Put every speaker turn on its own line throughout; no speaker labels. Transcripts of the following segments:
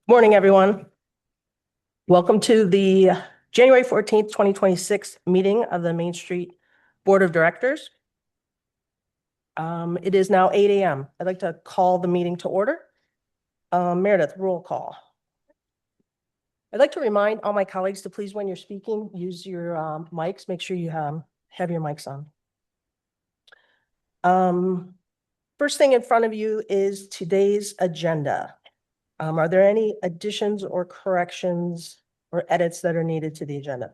Morning, everyone. Welcome to the January 14th, 2026 meeting of the Main Street Board of Directors. It is now 8 a.m. I'd like to call the meeting to order. Meredith, roll call. I'd like to remind all my colleagues to please, when you're speaking, use your mics. Make sure you have your mics on. First thing in front of you is today's agenda. Are there any additions or corrections or edits that are needed to the agenda?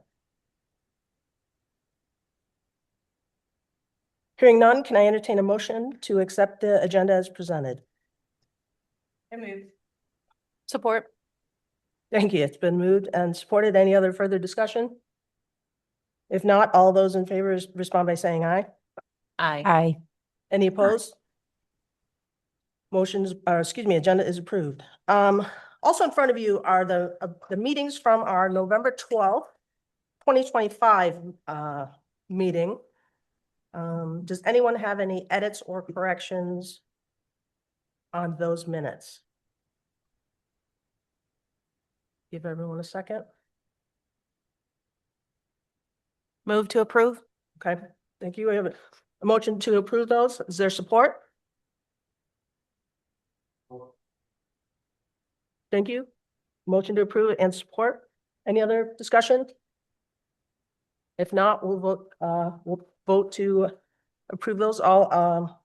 Hearing none, can I entertain a motion to accept the agenda as presented?
I move. Support.
Thank you. It's been moved and supported. Any other further discussion? If not, all those in favor respond by saying aye.
Aye.
Aye. Any opposed? Agenda is approved. Also in front of you are the meetings from our November 12th, 2025 meeting. Does anyone have any edits or corrections on those minutes? Give everyone a second.
Move to approve.
Okay, thank you. We have a motion to approve those. Is there support? Thank you. Motion to approve and support. Any other discussion? If not, we'll vote to approve those. All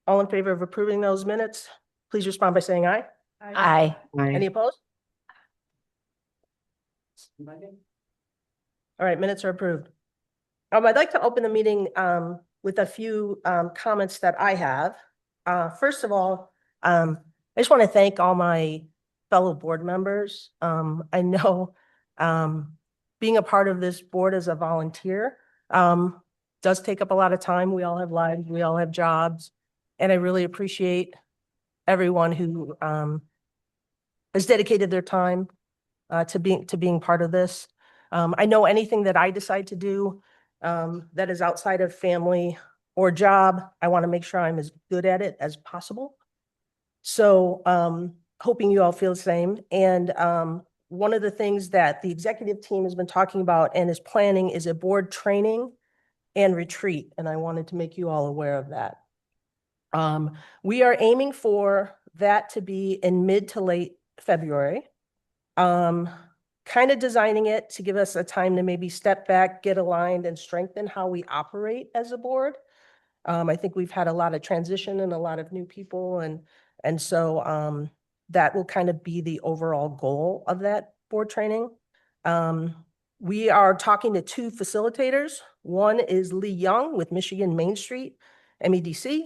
in favor of approving those minutes, please respond by saying aye.
Aye.
Any opposed? All right, minutes are approved. I'd like to open the meeting with a few comments that I have. First of all, I just want to thank all my fellow board members. I know being a part of this board as a volunteer does take up a lot of time. We all have lives, we all have jobs, and I really appreciate everyone who has dedicated their time to being part of this. I know anything that I decide to do that is outside of family or job, I want to make sure I'm as good at it as possible. So hoping you all feel the same. And one of the things that the executive team has been talking about and is planning is a board training and retreat. And I wanted to make you all aware of that. We are aiming for that to be in mid to late February. Kind of designing it to give us a time to maybe step back, get aligned, and strengthen how we operate as a board. I think we've had a lot of transition and a lot of new people, and so that will kind of be the overall goal of that board training. We are talking to two facilitators. One is Lee Young with Michigan Main Street, MEDC.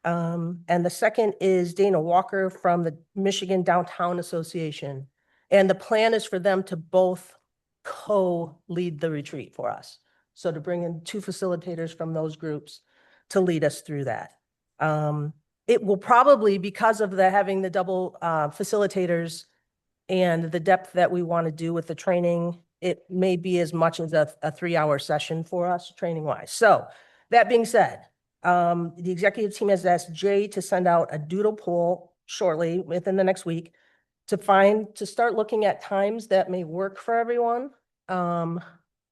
And the second is Dana Walker from the Michigan Downtown Association. And the plan is for them to both co-lead the retreat for us. So to bring in two facilitators from those groups to lead us through that. It will probably, because of having the double facilitators and the depth that we want to do with the training, it may be as much as a 3-hour session for us training-wise. So that being said, the executive team has asked Jay to send out a doodle poll shortly within the next week to start looking at times that may work for everyone.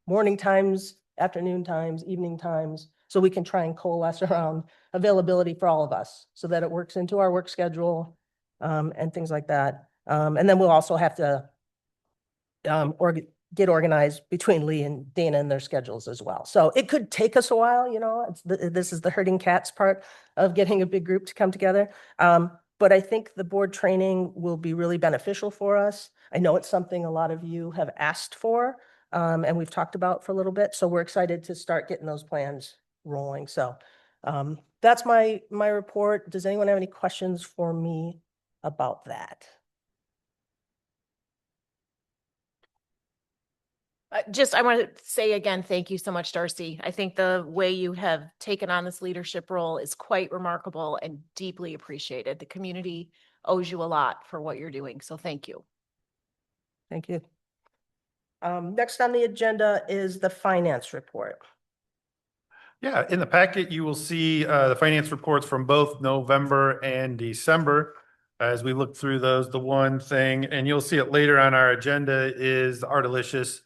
Morning times, afternoon times, evening times, so we can try and coalesce around availability for all of us so that it works into our work schedule and things like that. And then we'll also have to get organized between Lee and Dana and their schedules as well. So it could take us a while, you know, this is the herding cats part of getting a big group to come together. But I think the board training will be really beneficial for us. I know it's something a lot of you have asked for and we've talked about for a little bit. So we're excited to start getting those plans rolling. So that's my report. Does anyone have any questions for me about that?
I want to say again, thank you so much, Darcy. I think the way you have taken on this leadership role is quite remarkable and deeply appreciated. The community owes you a lot for what you're doing. So thank you.
Thank you. Next on the agenda is the finance report.
Yeah, in the packet, you will see the finance reports from both November and December. As we look through those, the one thing, and you'll see it later on our agenda, is Artelicious.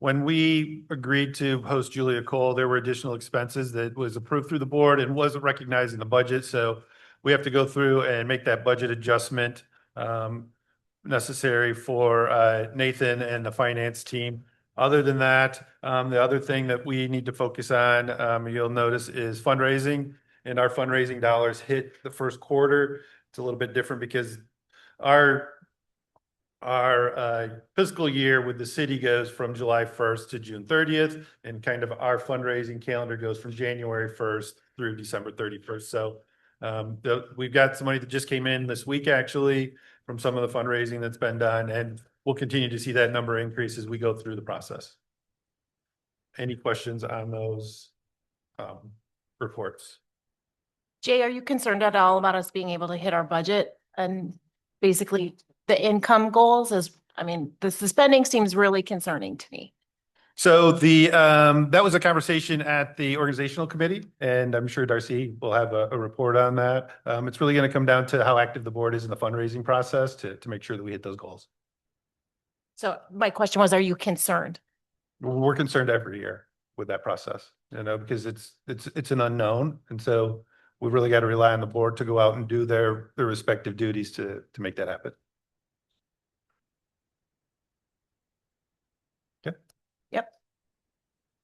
When we agreed to host Julia Cole, there were additional expenses that was approved through the board and wasn't recognized in the budget. So we have to go through and make that budget adjustment necessary for Nathan and the finance team. Other than that, the other thing that we need to focus on, you'll notice, is fundraising. And our fundraising dollars hit the first quarter. It's a little bit different because our fiscal year with the city goes from July 1st to June 30th, and kind of our fundraising calendar goes from January 1st through December 31st. So we've got some money that just came in this week, actually, from some of the fundraising that's been done, and we'll continue to see that number increase as we go through the process. Any questions on those reports?
Jay, are you concerned at all about us being able to hit our budget and basically the income goals? The spending seems really concerning to me.
So that was a conversation at the organizational committee, and I'm sure Darcy will have a report on that. It's really going to come down to how active the board is in the fundraising process to make sure that we hit those goals.
So my question was, are you concerned?
We're concerned every year with that process, because it's an unknown, and so we really got to rely on the board to go out and do their respective duties to make that happen. Okay.
Yep.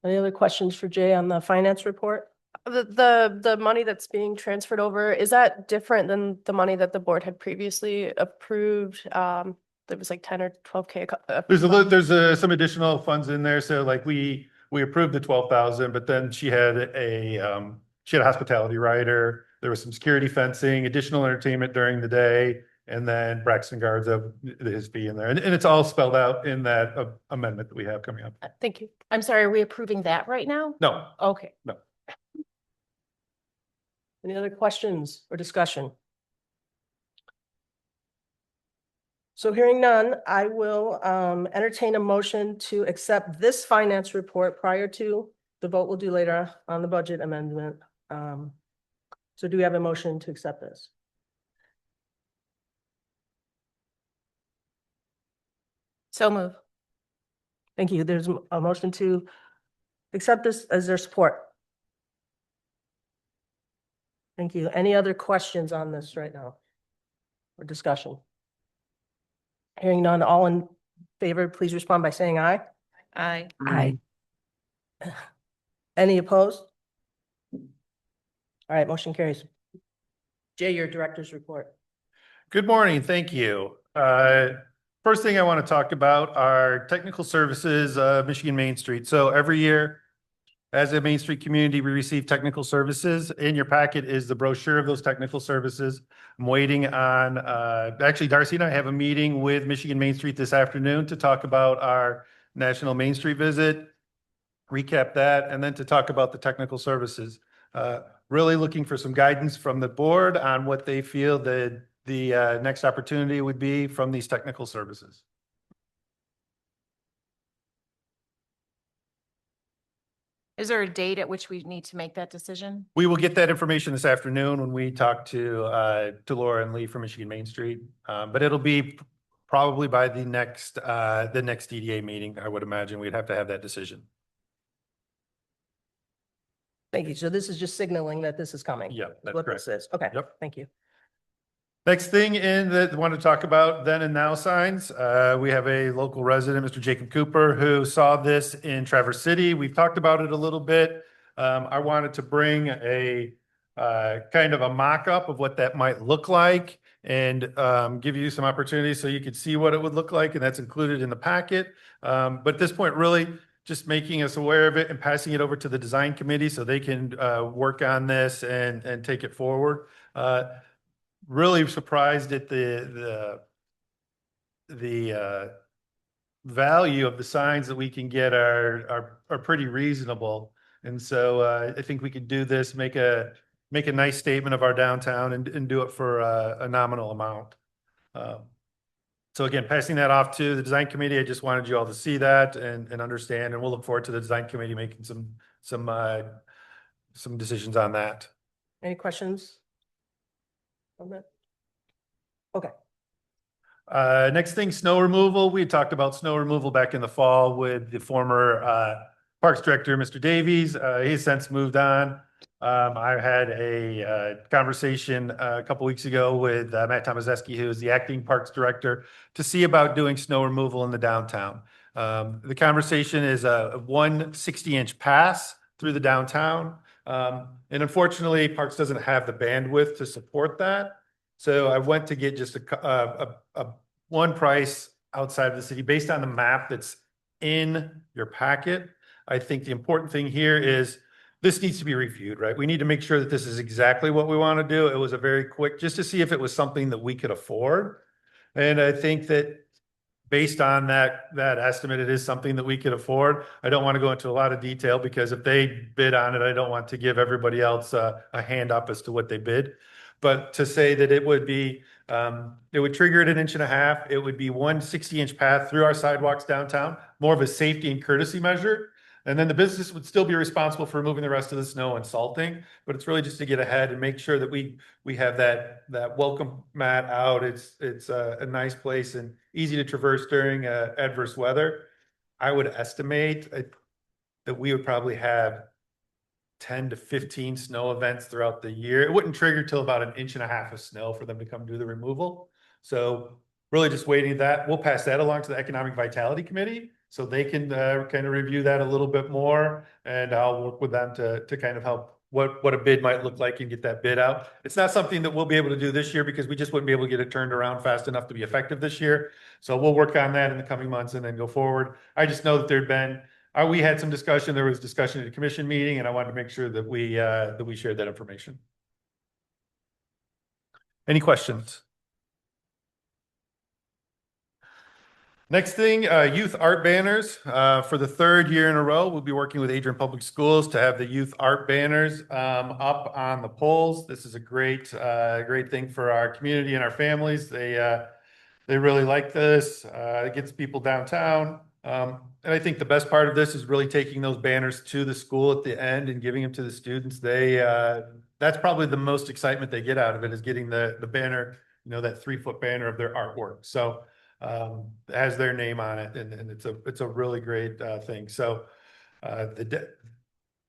Any other questions for Jay on the finance report?
The money that's being transferred over, is that different than the money that the board had previously approved? There was like 10 or 12K.
There's some additional funds in there. So like we approved the 12,000, but then she had a hospitality rider. There was some security fencing, additional entertainment during the day, and then Braxton Guards of his fee in there. And it's all spelled out in that amendment that we have coming up.
Thank you.
I'm sorry, are we approving that right now?
No,
Okay.
no.
Any other questions or discussion? So hearing none, I will entertain a motion to accept this finance report prior to the vote we'll do later on the budget amendment. So do we have a motion to accept this?
So move.
Thank you. There's a motion to accept this as their support. Thank you. Any other questions on this right now or discussion? Hearing none, all in favor, please respond by saying aye.
Aye.
Aye. Any opposed? All right, motion carries. Jay, your director's report.
Good morning. Thank you. First thing I want to talk about are technical services, Michigan Main Street. So every year, as a Main Street community, we receive technical services. In your packet is the brochure of those technical services. I'm waiting on, actually, Darcy and I have a meeting with Michigan Main Street this afternoon to talk about our National Main Street visit, recap that, and then to talk about the technical services. Really looking for some guidance from the board on what they feel the next opportunity would be from these technical services.
Is there a date at which we need to make that decision?
We will get that information this afternoon when we talk to Laura and Lee from Michigan Main Street. But it'll be probably by the next DDA meeting. I would imagine we'd have to have that decision.
Thank you. So this is just signaling that this is coming.
Yeah, that's
What
correct.
this is. Okay.
Yep.
Thank you.
Next thing in that I want to talk about then and now signs. We have a local resident, Mr. Jacob Cooper, who saw this in Traverse City. We've talked about it a little bit. I wanted to bring a kind of a mock-up of what that might look like and give you some opportunities so you could see what it would look like, and that's included in the packet. But at this point, really just making us aware of it and passing it over to the design committee so they can work on this and take it forward. Really surprised at the value of the signs that we can get are pretty reasonable. And so I think we could do this, make a nice statement of our downtown and do it for a nominal amount. So again, passing that off to the design committee, I just wanted you all to see that and understand, and we'll look forward to the design committee making some some decisions on that.
Any questions? On that? Okay,
Next thing, snow removal. We had talked about snow removal back in the fall with the former Parks Director, Mr. Davies. He's since moved on. I had a conversation a couple weeks ago with Matt Tomazeski, who is the acting Parks Director, to see about doing snow removal in the downtown. The conversation is a 160-inch pass through the downtown. And unfortunately, Parks doesn't have the bandwidth to support that. So I went to get just a one price outside of the city based on the map that's in your packet. I think the important thing here is this needs to be reviewed, right? We need to make sure that this is exactly what we want to do. It was a very quick, just to see if it was something that we could afford. And I think that based on that estimate, it is something that we could afford. I don't want to go into a lot of detail because if they bid on it, I don't want to give everybody else a hand up as to what they bid. But to say that it would be, it would trigger it 1.5 inches. It would be 160-inch path through our sidewalks downtown, more of a safety and courtesy measure. And then the business would still be responsible for removing the rest of the snow and salting, but it's really just to get ahead and make sure that we have that welcome mat out. It's a nice place and easy to traverse during adverse weather. I would estimate that we would probably have 10 to 15 snow events throughout the year. It wouldn't trigger till about 1.5 inches of snow for them to come do the removal. So really just waiting that. We'll pass that along to the Economic Vitality Committee so they can kind of review that a little bit more. And I'll work with them to kind of help what a bid might look like and get that bid out. It's not something that we'll be able to do this year because we just wouldn't be able to get it turned around fast enough to be effective this year. So we'll work on that in the coming months and then go forward. I just know that there'd been, we had some discussion. There was discussion at a commission meeting and I wanted to make sure that we shared that information. Any questions? Next thing, youth art banners. For the 3rd year in a row, we'll be working with Adrian Public Schools to have the youth art banners up on the poles. This is a great thing for our community and our families. They really like this. It gets people downtown. And I think the best part of this is really taking those banners to the school at the end and giving them to the students. That's probably the most excitement they get out of it is getting the banner, that 3-foot banner of their artwork. So it has their name on it and it's a really great thing. So the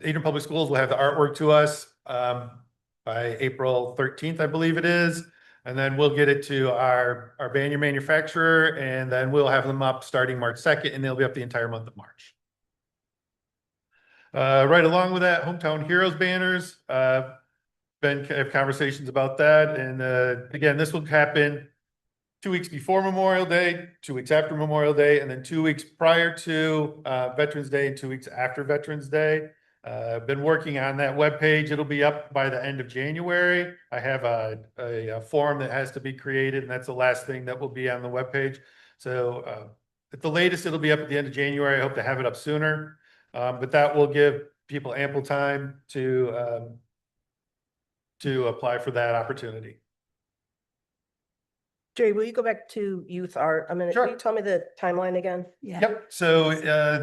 Adrian Public Schools will have the artwork to us by April 13th, I believe it is. And then we'll get it to our banner manufacturer and then we'll have them up starting March 2nd and they'll be up the entire month of March. Right along with that, Hometown Heroes banners, been have conversations about that. And again, this will happen 2 weeks before Memorial Day, 2 weeks after Memorial Day, and then 2 weeks prior to Veterans Day and 2 weeks after Veterans Day. I've been working on that webpage. It'll be up by the end of January. I have a form that has to be created, and that's the last thing that will be on the webpage. So at the latest, it'll be up at the end of January. I hope to have it up sooner, but that will give people ample time to apply for that opportunity.
Jerry, will you go back to youth art? I mean,
Sure.
can you tell me the timeline again?
Yep. So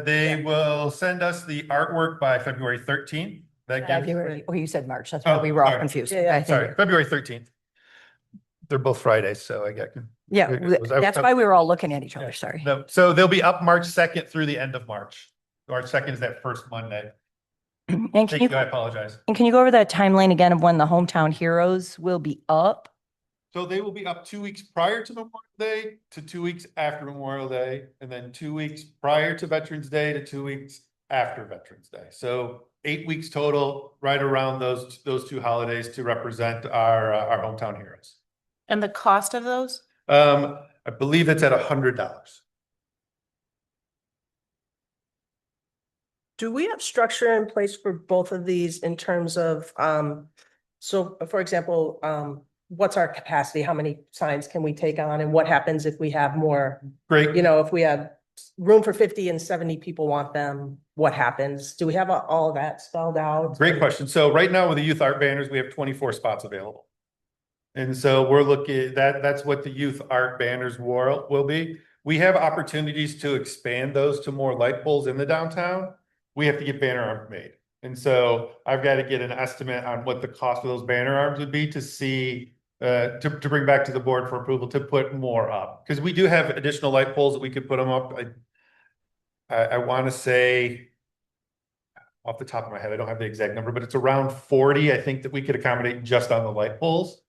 they will send us the artwork by February 13th. That gives,
February, you said March, that's
Oh,
why we were all
sorry.
confused.
Yeah, yeah.
I think-
sorry, February 13th. They're both Fridays, so I got.
Yeah,
Was I-
that's why we were all looking at each other,
Yeah.
sorry.
No, so they'll be up March 2nd through the end of March. March 2nd is that first Monday.
And
Thank
can
you,
you,
I apologize.
and can you go over that timeline again of when the Hometown Heroes will be up?
So they will be up 2 weeks prior to Memorial Day to 2 weeks after Memorial Day, and then 2 weeks prior to Veterans Day to 2 weeks after Veterans Day. So 8 weeks total, right around those 2 holidays to represent our hometown heroes.
And the cost of those?
I believe it's at $100.
Do we have structure in place for both of these in terms of, so for example, what's our capacity? How many signs can we take on? And what happens if we have more,
Great.
if we have room for 50 and 70 people want them, what happens? Do we have all of that spelled out?
Great question. So right now with the youth art banners, we have 24 spots available. And so we're looking that's what the youth art banners will be. We have opportunities to expand those to more light poles in the downtown. We have to get banner art made. And so I've got to get an estimate on what the cost of those banner arms would be to see, to bring back to the board for approval to put more up. Because we do have additional light poles that we could put them up. I want to say, off the top of my head, I don't have the exact number, but it's around 40, I think, that we could accommodate just on the light poles.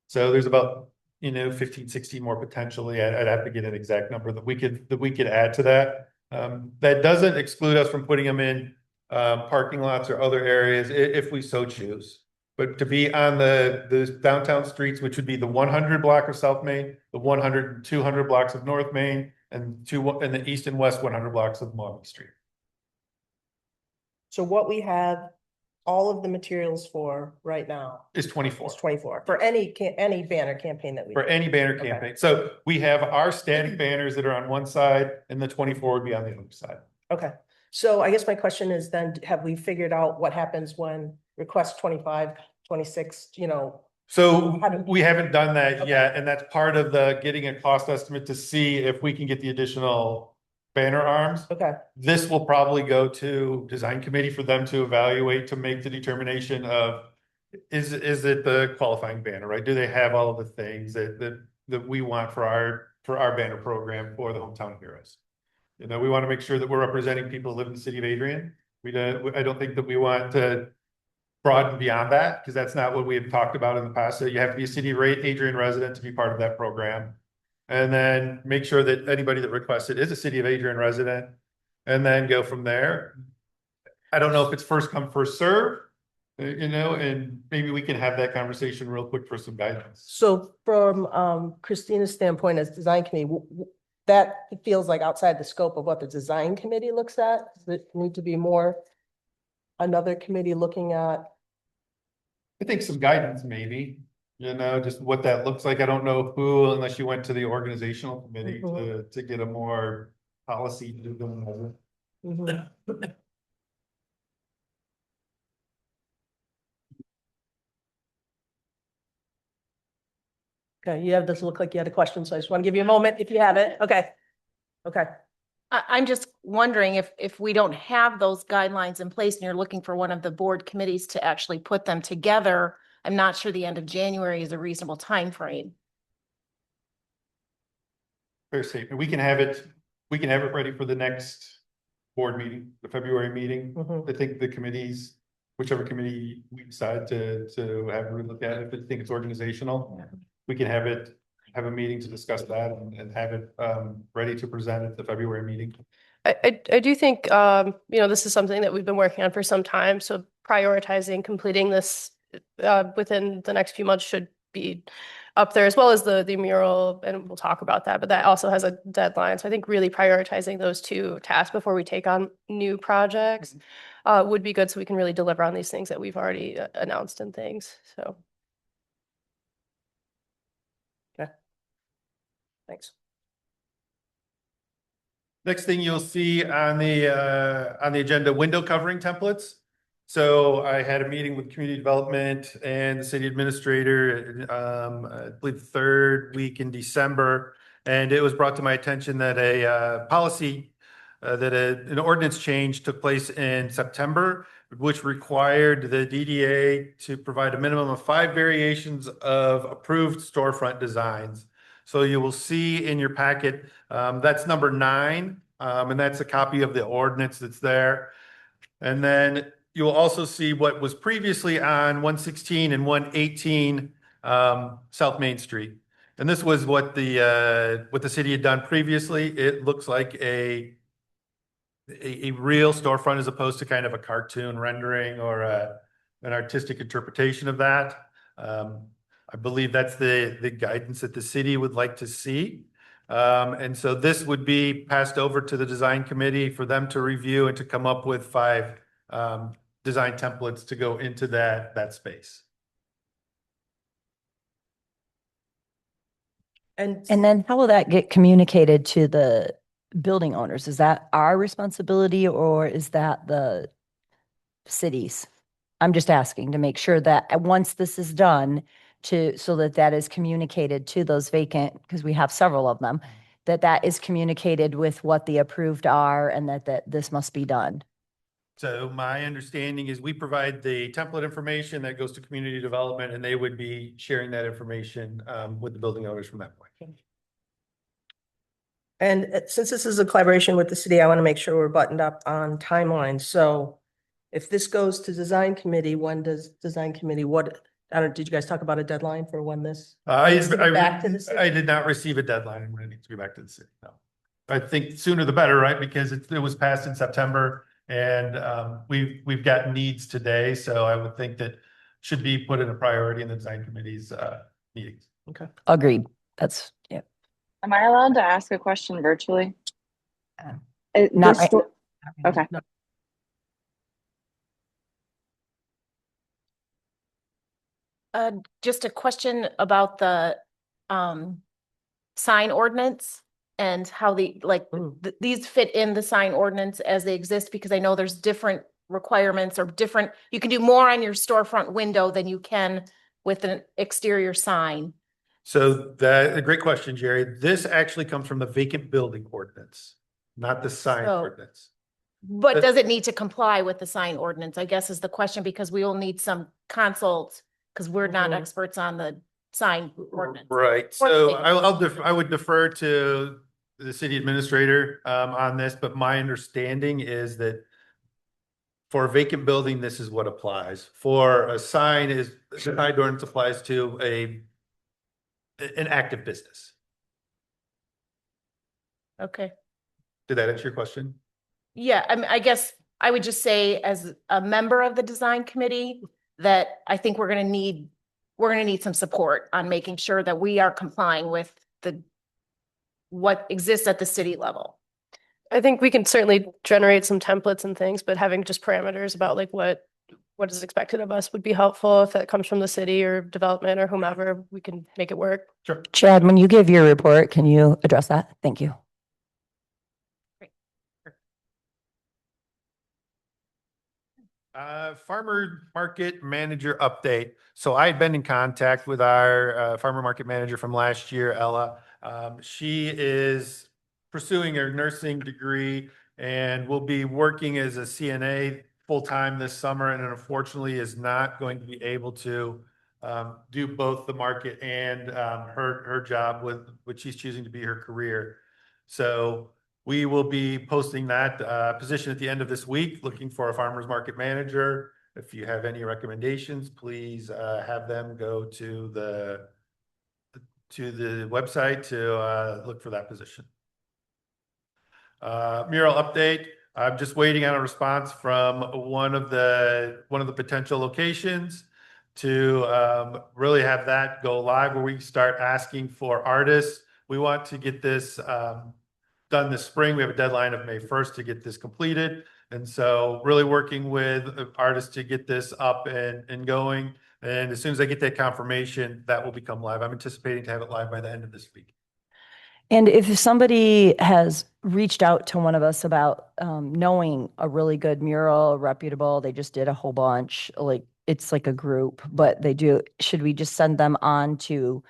So there's about, 15, 16 more potentially. I'd have to get an exact number that we could add to that. That doesn't exclude us from putting them in parking lots or other areas if we so choose. But to be on the downtown streets, which would be the 100 block of South Main, the 100 and 200 blocks of North Main, and the east and west 100 blocks of Maumee Street.
So what we have all of the materials for right now
Is 24.
is 24 for any banner campaign that we.
For any banner
Okay.
campaign. So we have our static banners that are on one side and the 24 would be on the other side.
Okay, so I guess my question is then, have we figured out what happens when request 25, 26,
So
How do-
we haven't done that
Okay.
yet, and that's part of the getting a cost estimate to see if we can get the additional banner arms.
okay,
This will probably go to design committee for them to evaluate, to make the determination of, is it the qualifying banner, right? Do they have all of the things that we want for our banner program for the Hometown Heroes? We want to make sure that we're representing people who live in the city of Adrian. I don't think that we want to broaden beyond that, because that's not what we have talked about in the past. So you have to be a city of Adrian resident to be part of that program. And then make sure that anybody that requests it is a city of Adrian resident, and then go from there. I don't know if it's first come, first serve, and maybe we can have that conversation real quick for some guidance.
so from Christina's standpoint as design committee, that feels like outside the scope of what the design committee looks at. Does it need to be more another committee looking at?
I think some guidance maybe, just what that looks like. I don't know who, unless you went to the organizational committee to get a more policy.
Mhm. Okay, you have this look like you had a question, so I just want to give you a moment if you have it. Okay. Okay,
I'm just wondering if we don't have those guidelines in place and you're looking for one of the board committees to actually put them together, I'm not sure the end of January is a reasonable time frame.
Fair statement. We can have it ready for the next board meeting, the February meeting.
Mhm.
I think the committees, whichever committee we decide to have a look at, if they think it's organizational, we can have a meeting to discuss that and have it ready to present at the February meeting.
I do think, this is something that we've been working on for some time. So prioritizing completing this within the next few months should be up there, as well as the mural, and we'll talk about that, but that also has a deadline. So I think really prioritizing those two tasks before we take on new projects would be good, so we can really deliver on these things that we've already announced and things, so.
thanks.
Next thing you'll see on the agenda, window covering templates. So I had a meeting with community development and the city administrator, I believe the third week in December. And it was brought to my attention that an ordinance change took place in September, which required the DDA to provide a minimum of 5 variations of approved storefront designs. So you will see in your packet, that's number 9, and that's a copy of the ordinance that's there. And then you will also see what was previously on 116 and 118 South Main Street. And this was what the city had done previously. It looks like a real storefront as opposed to kind of a cartoon rendering or an artistic interpretation of that. I believe that's the guidance that the city would like to see. And so this would be passed over to the design committee for them to review and to come up with 5 design templates to go into that space.
And
then how will that get communicated to the building owners? Is that our responsibility or is that the city's? I'm just asking to make sure that once this is done, so that is communicated to those vacant, because we have several of them, that is communicated with what the approved are and that this must be done.
So my understanding is we provide the template information that goes to community development, and they would be sharing that information with the building owners from that point.
And since this is a collaboration with the city, I want to make sure we're buttoned up on timelines. So if this goes to design committee, when does design committee, I don't, did you guys talk about a deadline for when this? needs to be back to the city?
I did not receive a deadline and when it needs to be back to the city, no. I think sooner the better, right? Because it was passed in September and we've got needs today. So I would think that should be put in a priority in the design committee's meetings.
Okay.
Agreed. That's, yeah.
Am I allowed to ask a question virtually?
Uh,
It-
not
this
right-
sto- Okay.
No.
Just a question about the sign ordinance and how these fit in the sign ordinance as they exist, because I know there's different requirements or different, you can do more on your storefront window than you can with an exterior sign.
So that, a great question, Jerry. This actually comes from the vacant building ordinance, not the sign
So-
ordinance.
But
But-
does it need to comply with the sign ordinance, I guess is the question, because we will need some consult, because we're not
Mhm.
experts on the sign ordinance.
Right,
Or
so
state.
I would defer to the city administrator on this, but my understanding is that for a vacant building, this is what applies. For a sign is, the sign ordinance applies to an active business.
Okay.
Did that answer your question?
Yeah, I guess I would just say as a member of the design committee that I think we're gonna need some support on making sure that we are complying with what exists at the city level.
I think we can certainly generate some templates and things, but having just parameters about like what is expected of us would be helpful. If that comes from the city or development or whomever, we can make it work.
Sure.
Chad, when you give your report, can you address that? Thank you.
Farmer market manager update. So I had been in contact with our farmer market manager from last year, Ella. She is pursuing her nursing degree and will be working as a CNA full-time this summer, and unfortunately is not going to be able to do both the market and her job with what she's choosing to be her career. So we will be posting that position at the end of this week, looking for a farmer's market manager. If you have any recommendations, please have them go to the website to look for that position. Mural update. I'm just waiting on a response from one of the potential locations to really have that go live, where we start asking for artists. We want to get this done this spring. We have a deadline of May 1st to get this completed. And so really working with artists to get this up and going. And as soon as I get that confirmation, that will become live. I'm anticipating to have it live by the end of this week.
And if somebody has reached out to one of us about knowing a really good mural, reputable, they just did a whole bunch, like it's like a group, but they do, should we just send them on to,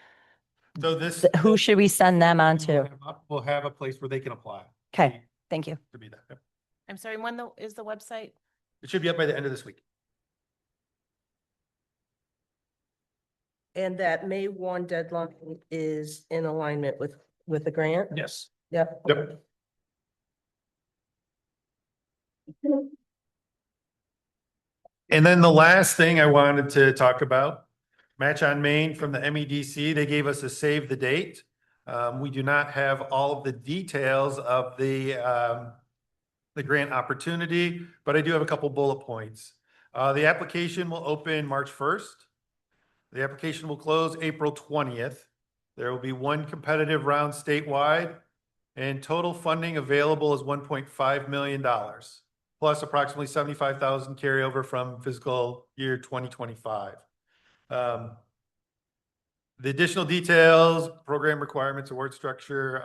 So this.
who should we send them on to?
We'll have a place where they can apply.
Okay, thank you.
To be that. Yep.
I'm sorry, when is the website?
It should be up by the end of this week.
And that May 1 deadline is in alignment with the grant?
Yes.
Yep.
Yep. And then the last thing I wanted to talk about, Match on Main from the MEDC, they gave us a save the date. We do not have all of the details of the grant opportunity, but I do have a couple bullet points. The application will open March 1st. The application will close April 20th. There will be one competitive round statewide, and total funding available is $1.5 million, plus approximately $75,000 carryover from fiscal year 2025. The additional details, program requirements, award structure,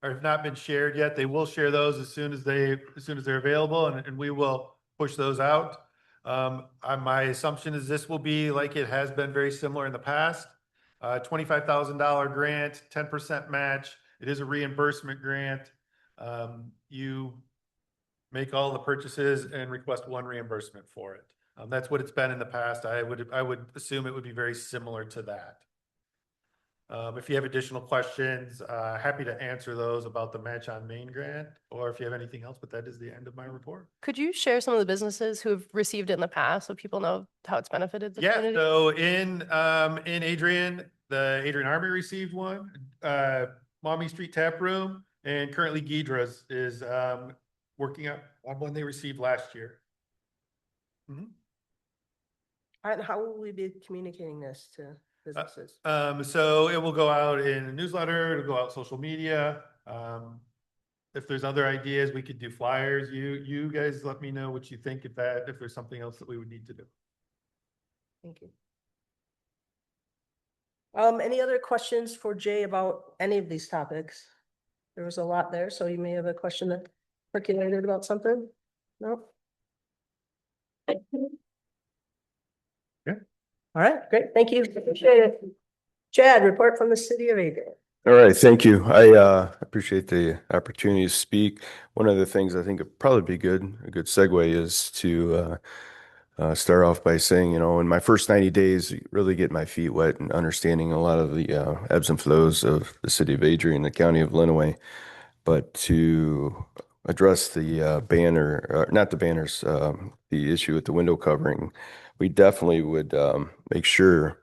have not been shared yet. They will share those as soon as they're available, and we will push those out. My assumption is this will be like it has been very similar in the past. $25,000 grant, 10% match. It is a reimbursement grant. You make all the purchases and request one reimbursement for it. That's what it's been in the past. I would assume it would be very similar to that. If you have additional questions, happy to answer those about the Match on Main grant, or if you have anything else, but that is the end of my report.
Could you share some of the businesses who have received it in the past so people know how it's benefited the
Yeah,
community?
so in Adrian, the Adrian Army received one, Mommy Street Tap Room, and currently Ghidra's is working on one they received last year. Mhm.
And how will we be communicating this to businesses?
So it will go out in a newsletter, it'll go out social media. If there's other ideas, we could do flyers. You guys let me know what you think if there's something else that we would need to do.
Thank you. Any other questions for Jay about any of these topics? There was a lot there, so you may have a question that percolated about something? No?
Yeah.
All right, great, thank you, appreciate it. Chad, report from the city of Adrian.
All right, thank you. I appreciate the opportunity to speak. One of the things I think would probably be a good segue is to start off by saying, in my first 90 days, really getting my feet wet and understanding a lot of the ebbs and flows of the city of Adrian, the county of Lenawee. But to address the not the banners, the issue with the window covering, we definitely would make sure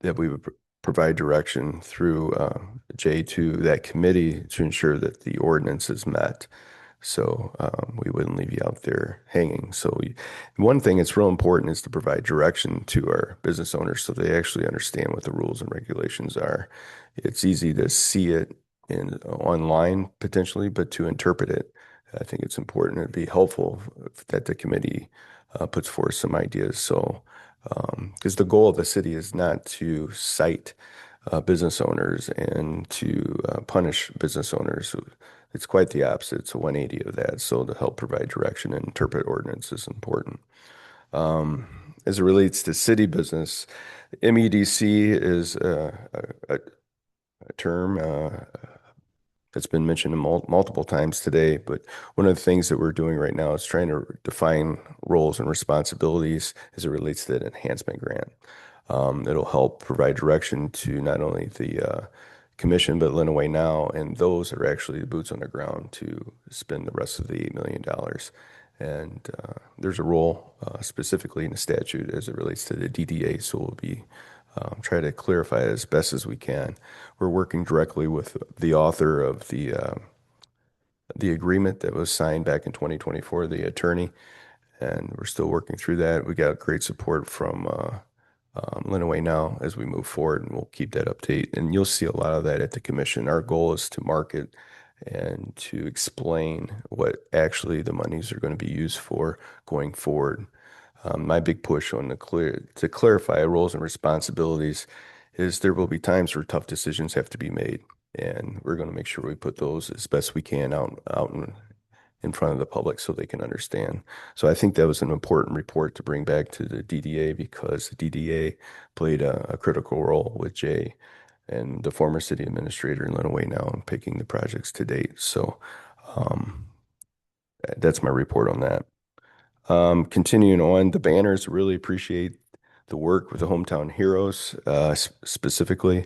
that we would provide direction through Jay to that committee to ensure that the ordinance is met. So we wouldn't leave you out there hanging. So one thing that's real important is to provide direction to our business owners so they actually understand what the rules and regulations are. It's easy to see it online potentially, but to interpret it, I think it's important. It'd be helpful that the committee puts forth some ideas. So because the goal of the city is not to cite business owners and to punish business owners. It's quite the opposite. It's a 180 of that. So to help provide direction and interpret ordinance is important. As it relates to city business, MEDC is a term that's been mentioned multiple times today, but one of the things that we're doing right now is trying to define roles and responsibilities as it relates to that enhancement grant. It'll help provide direction to not only the commission, but Lenawee Now, and those are actually the boots on the ground to spend the rest of the $8 million. And there's a role specifically in the statute as it relates to the DDA, so we'll be try to clarify it as best as we can. We're working directly with the author of the agreement that was signed back in 2024, the attorney, and we're still working through that. We got great support from Lenawee Now as we move forward, and we'll keep that update. And you'll see a lot of that at the commission. Our goal is to market and to explain what actually the monies are going to be used for going forward. My big push on to clarify roles and responsibilities is there will be times where tough decisions have to be made, and we're going to make sure we put those as best we can out in front of the public so they can understand. So I think that was an important report to bring back to the DDA because the DDA played a critical role with Jay and the former city administrator in Lenawee Now in picking the projects to date. So that's my report on that. Continuing on, the banners, really appreciate the work with the Hometown Heroes specifically.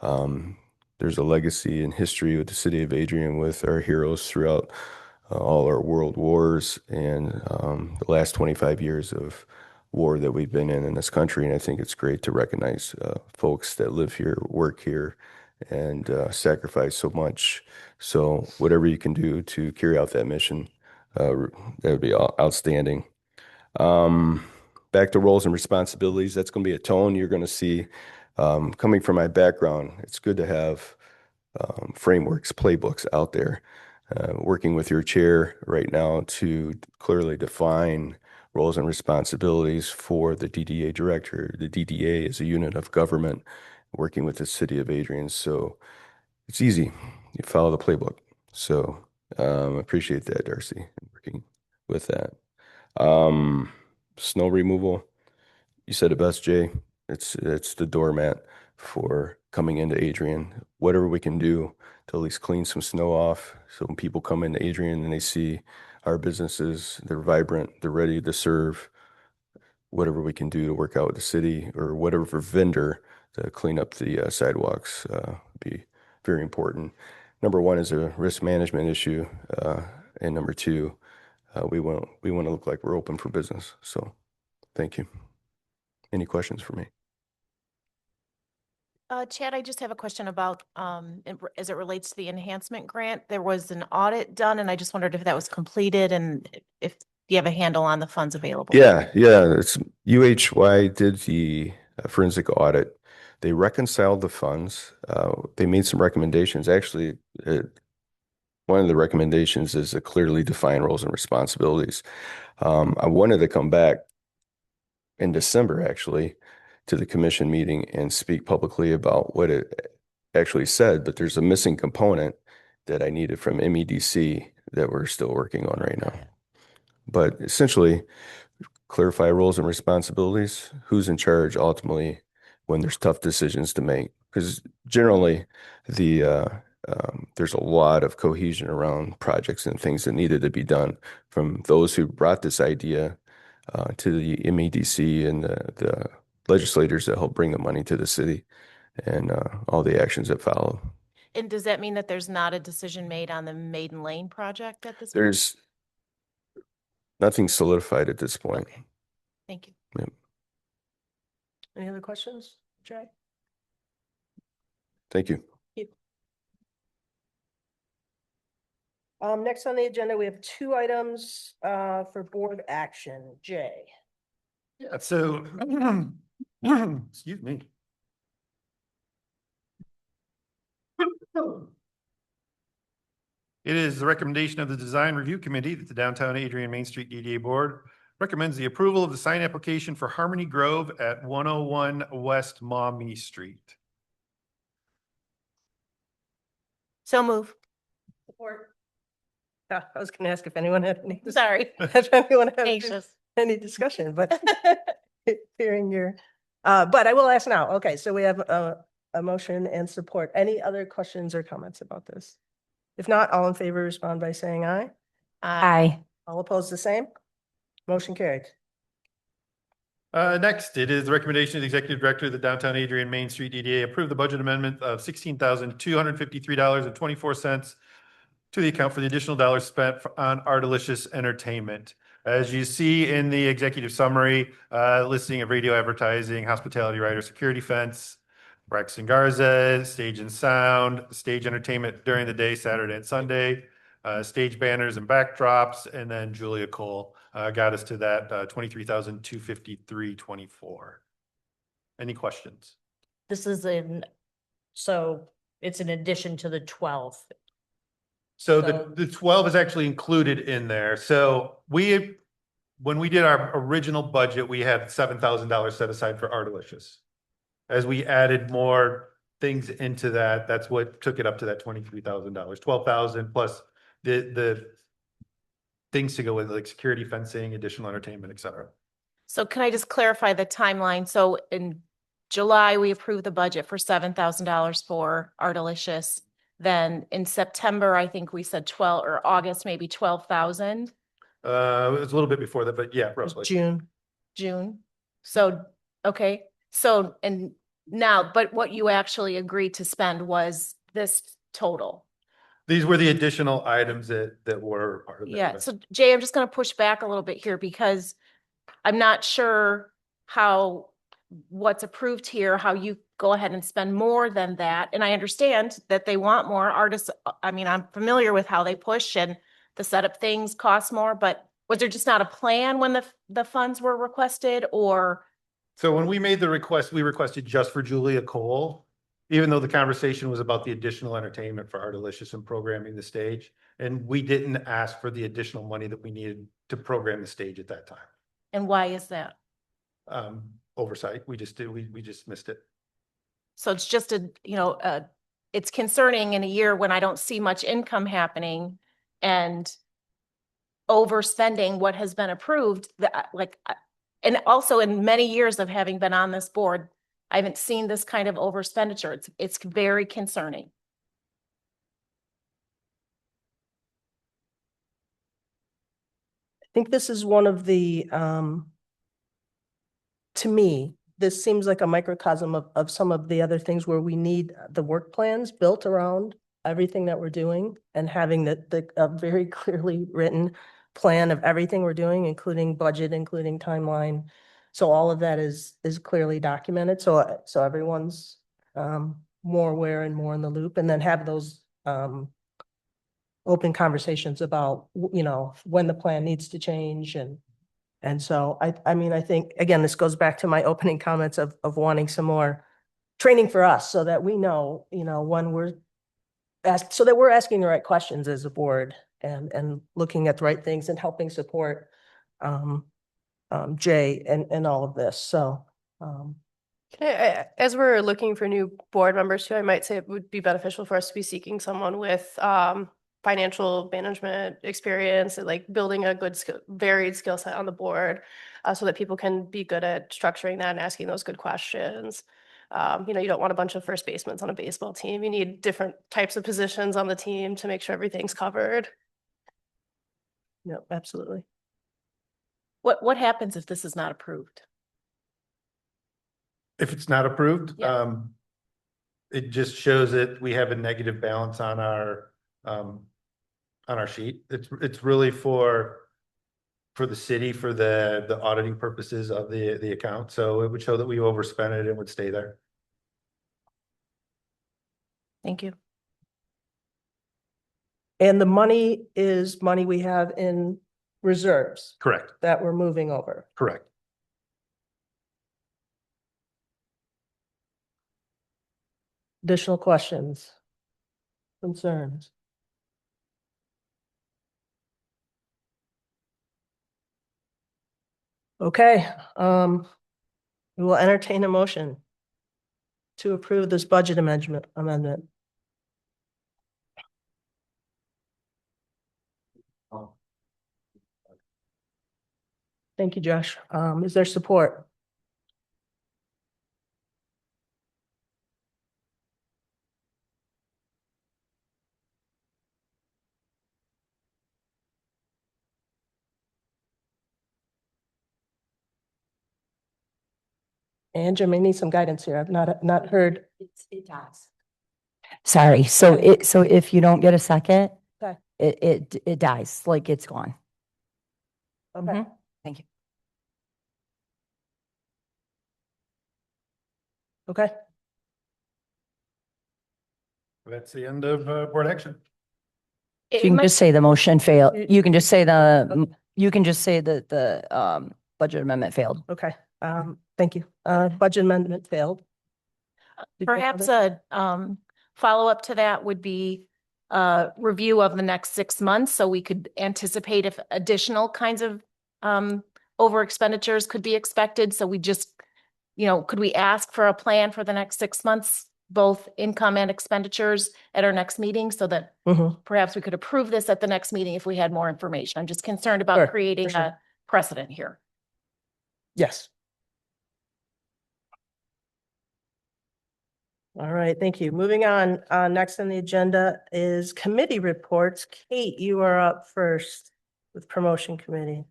There's a legacy and history with the city of Adrian with our heroes throughout all our world wars and the last 25 years of war that we've been in this country. And I think it's great to recognize folks that live here, work here, and sacrifice so much. So whatever you can do to carry out that mission, that would be outstanding. Back to roles and responsibilities, that's going to be a tone you're going to see. Coming from my background, it's good to have frameworks, playbooks out there. Working with your chair right now to clearly define roles and responsibilities for the DDA director. The DDA is a unit of government working with the city of Adrian. So it's easy. You follow the playbook. So appreciate that, Darcy, working with that. Snow removal. You said it best, Jay. It's the doormat for coming into Adrian. Whatever we can do to at least clean some snow off. So when people come into Adrian and they see our businesses, they're vibrant, they're ready to serve. Whatever we can do to work out with the city or whatever vendor to clean up the sidewalks would be very important. Number one is a risk management issue, and number two, we want to look like we're open for business. So, thank you. Any questions for me?
Chad, I just have a question about, as it relates to the enhancement grant, there was an audit done and I just wondered if that was completed and if you have a handle on the funds available.
Yeah. It's UHY did the forensic audit. They reconciled the funds. They made some recommendations. Actually, one of the recommendations is to clearly define roles and responsibilities. I wanted to come back in December, actually, to the commission meeting and speak publicly about what it actually said, but there's a missing component that I needed from MEDC that we're still working on right now. But essentially, clarify roles and responsibilities, who's in charge ultimately when there's tough decisions to make. Because generally, there's a lot of cohesion around projects and things that needed to be done from those who brought this idea to the MEDC and the legislators that helped bring the money to the city and all the actions that follow.
And does that mean that there's not a decision made on the Maiden Lane project at this?
There's nothing solidified at this point.
Okay. Thank you.
Yep.
Any other questions, Jay?
Thank you.
Next on the agenda, we have 2 items for board action. Jay.
Yeah, so, excuse me. It is the recommendation of the Design Review Committee that the Downtown Adrian Main Street DDA Board recommends the approval of the sign application for Harmony Grove at 101 West Maumee Street.
So move.
Support. I was going to ask if anyone had any.
Sorry.
If anyone had
Anxious.
any discussion, but hearing your, but I will ask now. Okay, so we have a motion and support. Any other questions or comments about this? If not, all in favor respond by saying aye.
Aye.
All opposed, the same. Motion carried.
Next, it is the recommendation of the Executive Director of the Downtown Adrian Main Street DDA approve the budget amendment of $16,253.24 to the account for the additional dollars spent on Artelicious Entertainment. As you see in the executive summary, listing of radio advertising, hospitality rider, security fence, Braxton Garza, stage and sound, stage entertainment during the day, Saturday and Sunday, stage banners and backdrops, and then Julia Cole got us to that $23,253.24. Any questions?
This is so it's in addition to the 12.
So
So-
the 12 is actually included in there. So when we did our original budget, we had $7,000 set aside for Artelicious. As we added more things into that, that's what took it up to that $23,000, 12,000 plus the things to go with like security fencing, additional entertainment, et cetera.
So can I just clarify the timeline? So in July, we approved the budget for $7,000 for Artelicious. Then in September, I think we said 12 or August, maybe 12,000.
It was a little bit before that, but yeah,
It was
roughly.
June.
So, okay. So, and now, but what you actually agreed to spend was this total.
These were the additional items that were part of that.
Yeah. So Jay, I'm just going to push back a little bit here because I'm not sure what's approved here, how you go ahead and spend more than that. And I understand that they want more artists. I mean, I'm familiar with how they push and the setup things cost more, but was there just not a plan when the funds were requested or?
So when we made the request, we requested just for Julia Cole, even though the conversation was about the additional entertainment for Artelicious and programming the stage. And we didn't ask for the additional money that we needed to program the stage at that time.
And why is that?
Oversight. We just missed it.
So it's just it's concerning in a year when I don't see much income happening and overspending what has been approved and also in many years of having been on this board, I haven't seen this kind of overexpenditure. It's very concerning.
I think this is one of the, to me, this seems like a microcosm of some of the other things where we need the work plans built around everything that we're doing and having a very clearly written plan of everything we're doing, including budget, including timeline. So all of that is clearly documented. So everyone's more aware and more in the loop, and then have those open conversations about, when the plan needs to change. And so I mean, I think, again, this goes back to my opening comments of wanting some more training for us so that we know, when we're asked, so that we're asking the right questions as a board and looking at the right things and helping support Jay and all of this. So,
As we're looking for new board members too, I might say it would be beneficial for us to be seeking someone with financial management experience and like building a good varied skill set on the board, so that people can be good at structuring that and asking those good questions. You don't want a bunch of first basemen on a baseball team. You need different types of positions on the team to make sure everything's covered.
yeah, absolutely.
What happens if this is not approved?
If it's not approved,
Yeah.
it just shows that we have a negative balance on our sheet. It's really for the city, for the auditing purposes of the account. So it would show that we overspent it and would stay there.
Thank you.
And the money is money we have in reserves
Correct,
that we're moving over.
correct.
Additional questions? Concerns? Okay, we will entertain a motion to approve this budget amendment. Thank you, Josh. Is there support? Andrew, may need some guidance here. I've not heard.
It dies. Sorry, so if you don't get a second,
Okay.
it dies, like it's gone.
Okay.
Mhm. Thank you.
Okay,
That's the end of board action.
So you can just say the motion failed. You can just say
Okay.
you can just say that the budget amendment failed.
okay. Thank you. Budget amendment failed. Did you have
Perhaps
other-
a follow-up to that would be a review of the next 6 months, so we could anticipate if additional kinds of over expenditures could be expected. So we just, could we ask for a plan for the next 6 months, both income and expenditures at our next meeting, so that
Mhm.
perhaps we could approve this at the next meeting if we had more information? I'm just concerned
Sure,
about
for
creating
sure.
a precedent here.
Yes. All right, thank you. Moving on, next on the agenda is committee reports. Kate, you are up first with promotion committee.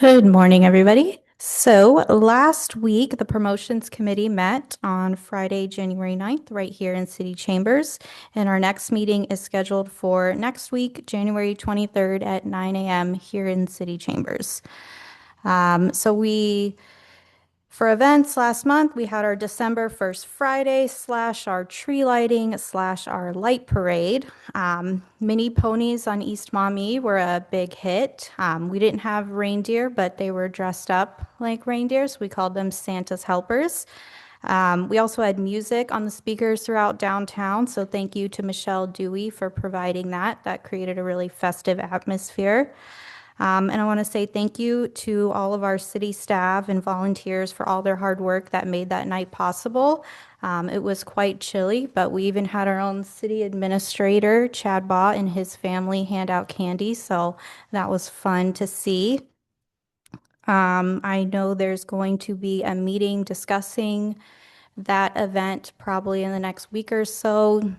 Good morning, everybody. So last week, the promotions committee met on Friday, January 9th, right here in City Chambers. And our next meeting is scheduled for next week, January 23rd at 9 a.m. here in City Chambers. For events last month, we had our December 1st Friday / our tree lighting / our light parade. Mini ponies on East Maumee were a big hit. We didn't have reindeer, but they were dressed up like reindeers. We called them Santa's helpers. We also had music on the speakers throughout downtown, so thank you to Michelle Dewey for providing that. That created a really festive atmosphere. And I want to say thank you to all of our city staff and volunteers for all their hard work that made that night possible. It was quite chilly, but we even had our own city administrator, Chad Baugh, and his family hand out candy, so that was fun to see. I know there's going to be a meeting discussing that event probably in the next week or so.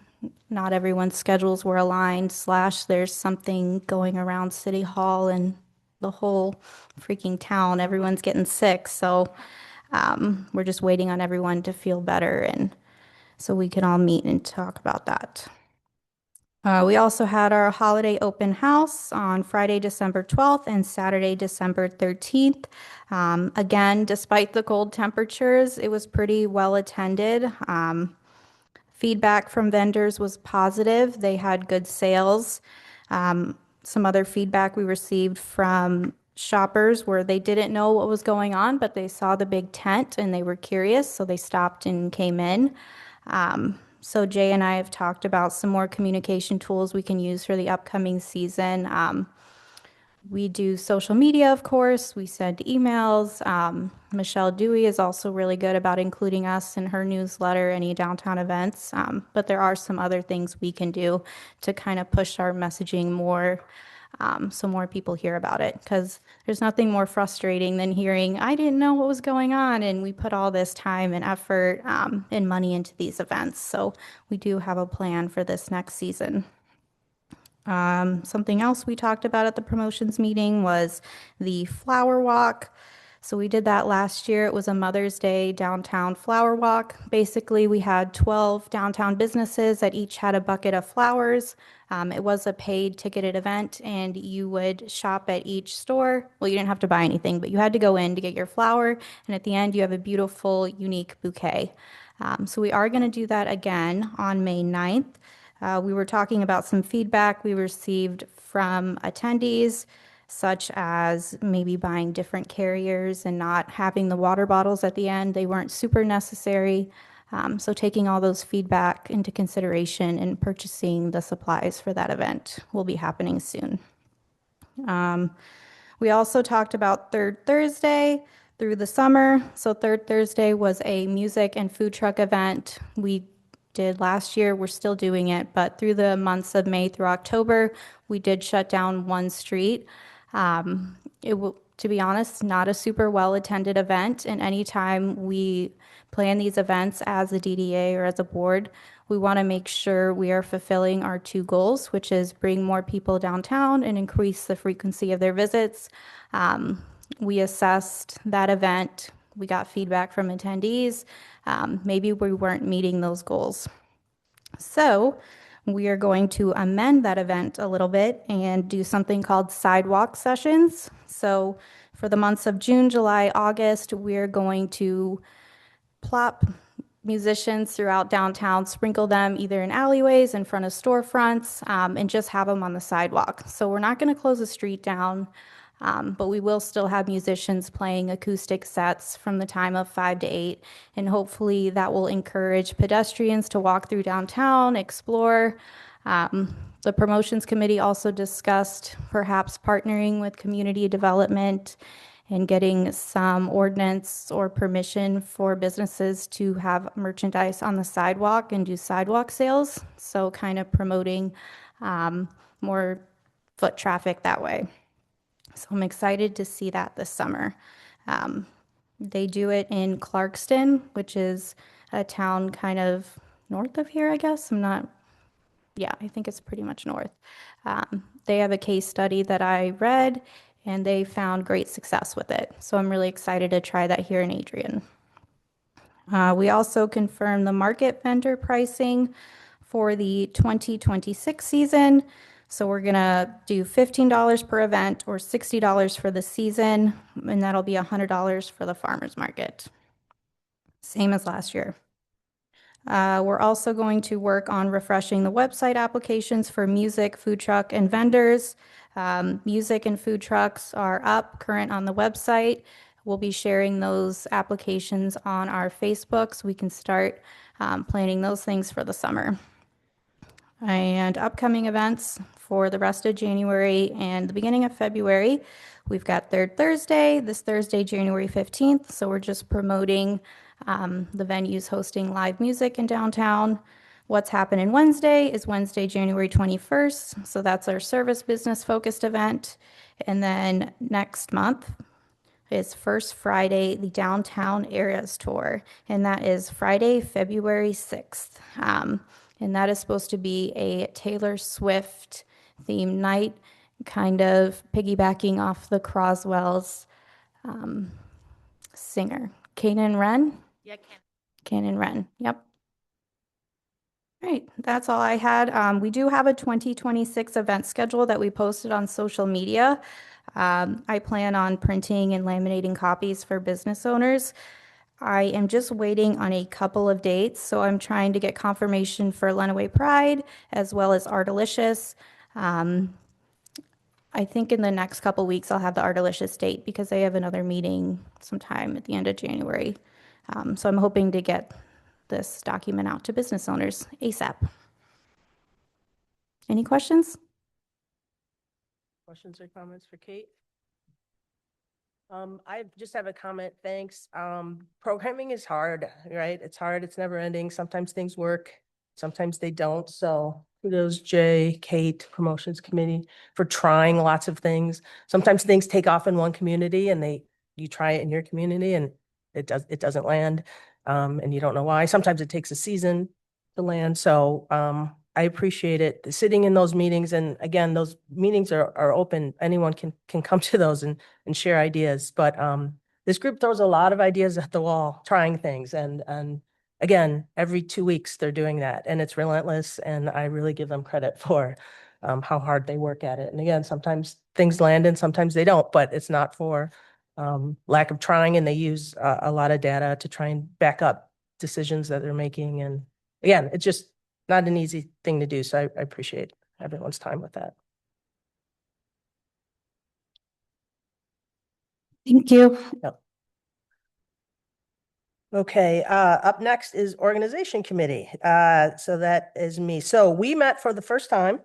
Not everyone's schedules were aligned, / there's something going around City Hall and the whole freaking town. Everyone's getting sick. So we're just waiting on everyone to feel better and so we can all meet and talk about that. We also had our holiday open house on Friday, December 12th and Saturday, December 13th. Again, despite the cold temperatures, it was pretty well attended. Feedback from vendors was positive. They had good sales. Some other feedback we received from shoppers where they didn't know what was going on, but they saw the big tent and they were curious, so they stopped and came in. So Jay and I have talked about some more communication tools we can use for the upcoming season. We do social media, of course. We send emails. Michelle Dewey is also really good about including us in her newsletter, any downtown events. But there are some other things we can do to kind of push our messaging more so more people hear about it. Because there's nothing more frustrating than hearing, I didn't know what was going on. And we put all this time and effort and money into these events. So we do have a plan for this next season. Something else we talked about at the promotions meeting was the flower walk. So we did that last year. It was a Mother's Day downtown flower walk. Basically, we had 12 downtown businesses that each had a bucket of flowers. It was a paid ticketed event, and you would shop at each store. Well, you didn't have to buy anything, but you had to go in to get your flower. And at the end, you have a beautiful, unique bouquet. So we are going to do that again on May 9th. We were talking about some feedback we received from attendees, such as maybe buying different carriers and not having the water bottles at the end. They weren't super necessary. So taking all those feedback into consideration and purchasing the supplies for that event will be happening soon. We also talked about Third Thursday through the summer. So Third Thursday was a music and food truck event. We did last year. We're still doing it, but through the months of May through October, we did shut down one street. To be honest, not a super well-attended event, and anytime we plan these events as a DDA or as a board, we want to make sure we are fulfilling our two goals, which is bring more people downtown and increase the frequency of their visits. We assessed that event. We got feedback from attendees. Maybe we weren't meeting those goals. So we are going to amend that event a little bit and do something called sidewalk sessions. So for the months of June, July, August, we're going to plop musicians throughout downtown, sprinkle them either in alleyways, in front of storefronts, and just have them on the sidewalk. So we're not going to close the street down. But we will still have musicians playing acoustic sets from the time of 5 to 8, and hopefully that will encourage pedestrians to walk through downtown, explore. The promotions committee also discussed perhaps partnering with community development and getting some ordinance or permission for businesses to have merchandise on the sidewalk and do sidewalk sales. So kind of promoting more foot traffic that way. So I'm excited to see that this summer. They do it in Clarkston, which is a town kind of north of here, I guess. I think it's pretty much north. They have a case study that I read, and they found great success with it. So I'm really excited to try that here in Adrian. We also confirmed the market vendor pricing for the 2026 season. So we're going to do $15 per event or $60 for the season, and that'll be $100 for the farmer's market. Same as last year. We're also going to work on refreshing the website applications for music, food truck, and vendors. Music and food trucks are up, current on the website. We'll be sharing those applications on our Facebook so we can start planning those things for the summer. And upcoming events for the rest of January and the beginning of February, we've got Third Thursday, this Thursday, January 15th. So we're just promoting the venues hosting live music in downtown. What's happening Wednesday is Wednesday, January 21st. So that's our service business focused event. And then next month, is First Friday, the Downtown Areas Tour, and that is Friday, February 6th. And that is supposed to be a Taylor Swift themed night, kind of piggybacking off the Croswell's singer, Kanan Wren.
Yeah,
Kanan Wren, yep. All right, that's all I had. We do have a 2026 event schedule that we posted on social media. I plan on printing and laminating copies for business owners. I am just waiting on a couple of dates, so I'm trying to get confirmation for Lenawee Pride as well as Artalicious. I think in the next couple weeks I'll have the Artalicious date because they have another meeting sometime at the end of January. So I'm hoping to get this document out to business owners ASAP. Any questions?
Questions or comments for Kate? I just have a comment, thanks. Programming is hard, right? It's hard, it's never ending. Sometimes things work, sometimes they don't. So kudos Jay, Kate, Promotions Committee for trying lots of things. Sometimes things take off in one community and you try it in your community and it doesn't land. And you don't know why. Sometimes it takes a season to land. So, I appreciate it. Sitting in those meetings, and again, those meetings are open. Anyone can come to those and share ideas. But this group throws a lot of ideas at the wall, trying things. And again, every 2 weeks they're doing that, and it's relentless. And I really give them credit for how hard they work at it. And again, sometimes things land and sometimes they don't, but it's not for lack of trying. And they use a lot of data to try and back up decisions that they're making. And again, it's just not an easy thing to do. So I appreciate everyone's time with that.
Thank you.
Yep. Okay, up next is Organization Committee. So that is me. So we met for the first time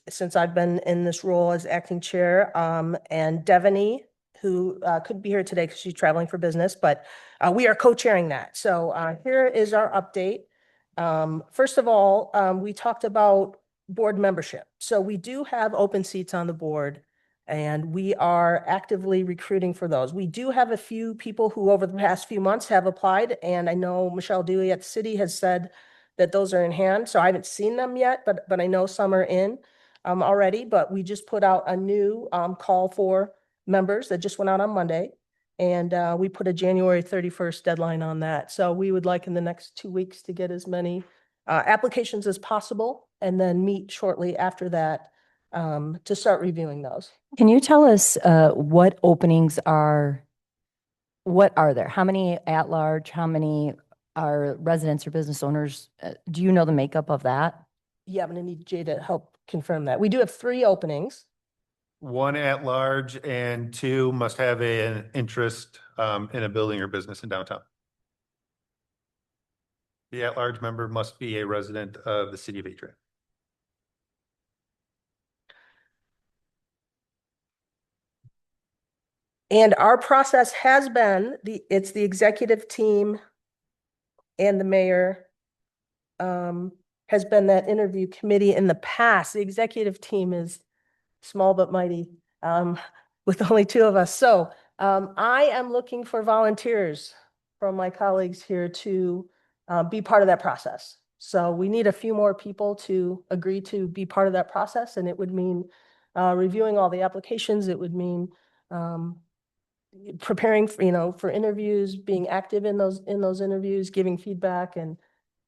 since I've been in this role as acting chair. And Devaney, who couldn't be here today because she's traveling for business, but we are co-chairing that. So here is our update. First of all, we talked about board membership. So we do have open seats on the board and we are actively recruiting for those. We do have a few people who over the past few months have applied, and I know Michelle Dewey at the city has said that those are in hand. So I haven't seen them yet, but I know some are in already, but we just put out a new call for members that just went out on Monday. And we put a January 31st deadline on that. So we would like in the next 2 weeks to get as many applications as possible and then meet shortly after that to start reviewing those.
Can you tell us what openings are, what are there? How many at large? How many are residents or business owners? Do you know the makeup of that?
Yeah, I'm gonna need Jay to help confirm that. We do have 3 openings.
1 at large and 2 must have an interest in a building or business in downtown. The at-large member must be a resident of the city of Adrian.
And our process has been, it's the executive team and the mayor has been that interview committee in the past. The executive team is small but mighty with only 2 of us. So I am looking for volunteers from my colleagues here to be part of that process. So we need a few more people to agree to be part of that process. And it would mean reviewing all the applications. It would mean preparing for, for interviews, being active in those interviews, giving feedback and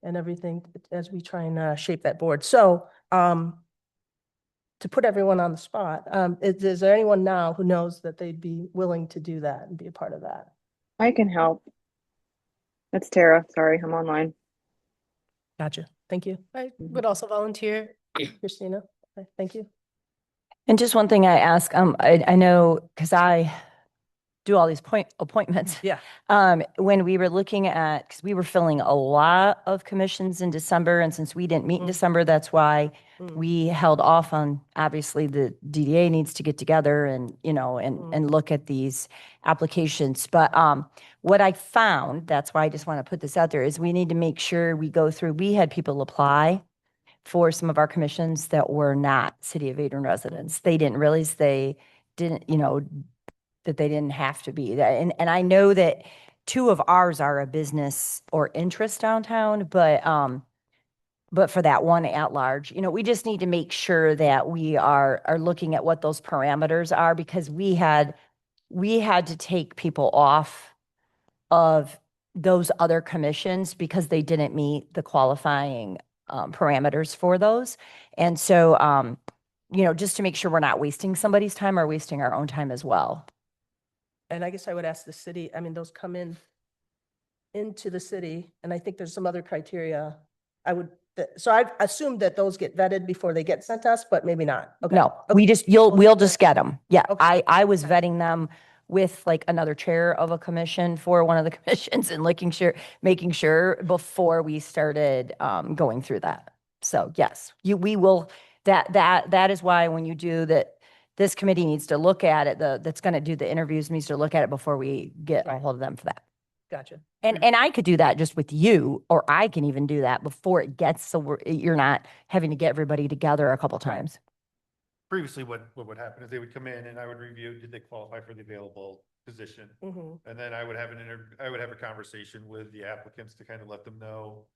everything as we try and shape that board. So to put everyone on the spot, is there anyone now who knows that they'd be willing to do that and be a part of that?
I can help. That's Tara. Sorry, I'm online.
Gotcha. Thank you.
I would also volunteer.
Christina, okay, thank you.
And just one thing I ask, I know because I do all these appointments.
Yeah.
When we were looking at, because we were filling a lot of commissions in December, and since we didn't meet in December, that's why we held off on, obviously the DDA needs to get together and, and look at these applications. But what I found, that's why I just want to put this out there, is we need to make sure we go through, we had people apply for some of our commissions that were not City of Adrian residents. They didn't realize they didn't, that they didn't have to be. And I know that two of ours are a business or interest downtown, but for that one at large, we just need to make sure that we are looking at what those parameters are, because we had to take people off of those other commissions because they didn't meet the qualifying parameters for those. And so, just to make sure we're not wasting somebody's time or wasting our own time as well.
And I guess I would ask the city, I mean, those come into the city, and I think there's some other criteria. So I assumed that those get vetted before they get sent to us, but maybe not. Okay.
No,
Okay.
we'll just get them. Yeah,
Okay.
I was vetting them with like another chair of a commission for one of the commissions and making sure before we started going through that. So yes, we will, that is why when you do that, this committee needs to look at it, that's going to do the interviews needs to look at it before we get a
Right.
hold of them for that.
Gotcha.
And I could do that just with you, or I can even do that before it gets, so you're not having to get everybody together a couple times.
Previously, what would happen is they would come in and I would review, did they qualify for the available position?
Mhm.
And then I would have I would have a conversation with the applicants to kind of let them know